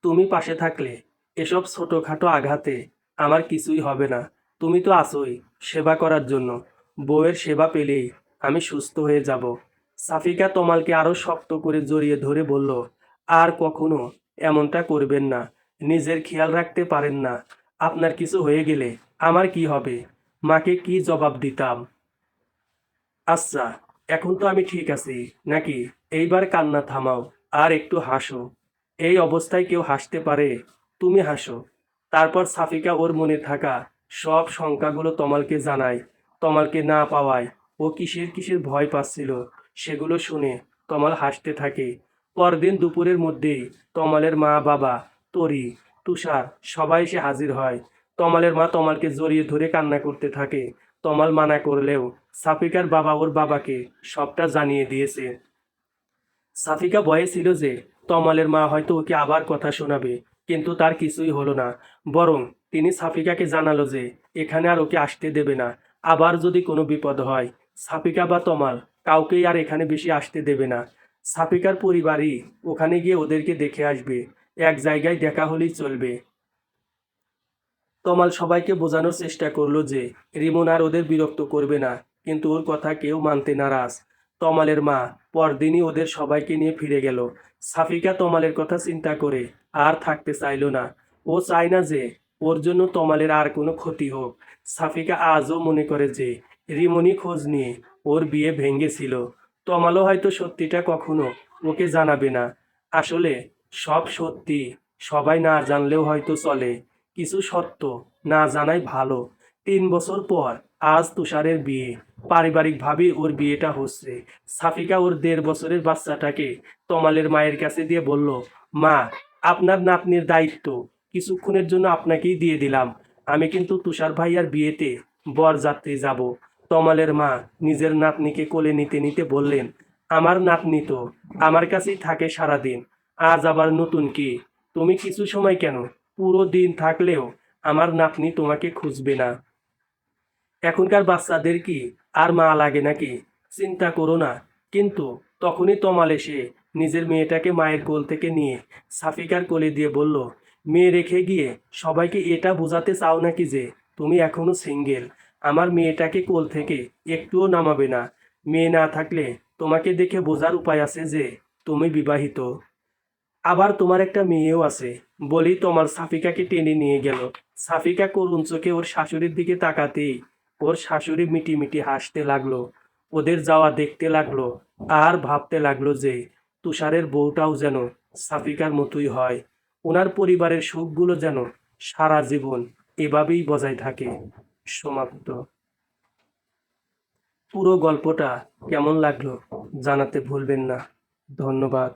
তুমি পাশে থাকলে এসব ছোটখাটো আঘাতে আমার কিছুই হবে না। তুমি তো আছোই সেবা করার জন্য। বউয়ের সেবা পেলেই আমি সুস্থ হয়ে যাব। সাফিকা তমালকে আরো শক্ত করে জড়িয়ে ধরে বলল, আর কখনো এমনটা করবেন না। নিজের খেয়াল রাখতে পারেন না, আপনার কিছু হয়ে গেলে আমার কি হবে? মাকে কি জবাব দিতাম? আচ্ছা, এখন তো আমি ঠিক আছি নাকি? এইবার কান্না থামাও আর একটু হাসো। এই অবস্থায় কেউ হাসতে পারে? তুমি হাসো। তারপর সাফিকা ওর মনে থাকা সব শঙ্কাগুলো তমালকে জানায়। তমালকে না পাওয়ায় ও কিসের কিসের ভয় পাচ্ছিল সেগুলো শুনে তমাল হাসতে থাকে। পরদিন দুপুরের মধ্যেই তমালের মা বাবা, তরি, তুষার সবাই এসে হাজির হয়। তমালের মা তমালকে জড়িয়ে ধরে কান্না করতে থাকে। তমাল মানা করলেও সাফিকার বাবা ওর বাবাকে সবটা জানিয়ে দিয়েছে। সাফিকা ভয়ে ছিল যে তমালের মা হয়তো ওকে আবার কথা শোনাবে, কিন্তু তার কিছুই হলো না। বরং তিনি সাফিকাকে জানালো যে এখানে আর ওকে আসতে দেবে না। আবার যদি কোনো বিপদ হয়, সাফিকা বা তমাল কাউকেই আর এখানে বেশি আসতে দেবে না। সাফিকার পরিবারই ওখানে গিয়ে ওদেরকে দেখে আসবে। এক জায়গায় দেখা হলেই চলবে। তমাল সবাইকে বোঝানোর চেষ্টা করলো যে রিমন আর ওদের বিরক্ত করবে না, কিন্তু ওর কথা কেউ মানতে নারাজ। তমালের মা পরদিনই ওদের সবাইকে নিয়ে ফিরে গেল। সাফিকা তমালের কথা চিন্তা করে আর থাকতে চাইলো না। ও চায় না যে ওর জন্য তমালের আর কোনো ক্ষতি হোক। সাফিকা আজও মনে করে যে রিমনই খোঁজ নিয়ে ওর বিয়ে ভেঙেছিল। তমালও হয়তো সত্যিটা কখনো ওকে জানাবে না। আসলে সব সত্যি সবাই না জানলেও হয়তো চলে। কিছু সত্য না জানাই ভালো। 3 বছর পর আজ তুষারের বিয়ে। পারিবারিকভাবে ওর বিয়েটা হচ্ছে। সাফিকা ওর 1.5 বছরের বাচ্চাটাকে তমালের মায়ের কাছে দিয়ে বলল, মা, আপনার নাতনির দায়িত্ব কিছুক্ষণের জন্য আপনাকেই দিয়ে দিলাম। আমি কিন্তু তুষার ভাইয়ার বিয়েতে বরযাত্রী যাব। তমালের মা নিজের নাতনিকে কোলে নিতে নিতে বললেন, আমার নাতনি তো আমার কাছেই থাকে সারাদিন। আজ আবার নতুন কি? তুমি কিছু সময় কেন, পুরো দিন থাকলেও আমার নাতনি তোমাকে খুঁজবে না। এখনকার বাচ্চাদের কি আর মা লাগে নাকি? চিন্তা করো না। কিন্তু তখনই তমাল এসে নিজের মেয়েটাকে মায়ের কোল থেকে নিয়ে সাফিকার কোলে দিয়ে বলল, মেয়ে রেখে গিয়ে সবাইকে এটা বোঝাতে চাও নাকি যে তুমি এখনো সিঙ্গেল? আমার মেয়েটাকে কোল থেকে একটুও নামাবে না। মেয়ে না থাকলে তোমাকে দেখে বোঝার উপায় আছে যে তুমি বিবাহিত। আবার তোমার একটা মেয়েও আছে। বলি তোমার সাফিকাকে টেনে নিয়ে গেল। সাফিকা করুণ চোখে ওর শাশুড়ির দিকে তাকাতেই ওর শাশুড়ি মিটি মিটি হাসতে লাগলো। ওদের যাওয়া দেখতে লাগলো আর ভাবতে লাগলো যে তুষারের বউটাও যেন সাফিকার মতোই হয়। ওনার পরিবারের সুখগুলো যেন সারা জীবন এভাবেই বজায় থাকে। সমাপ্ত। পুরো গল্পটা কেমন লাগলো জানাতে ভুলবেন না। ধন্যবাদ।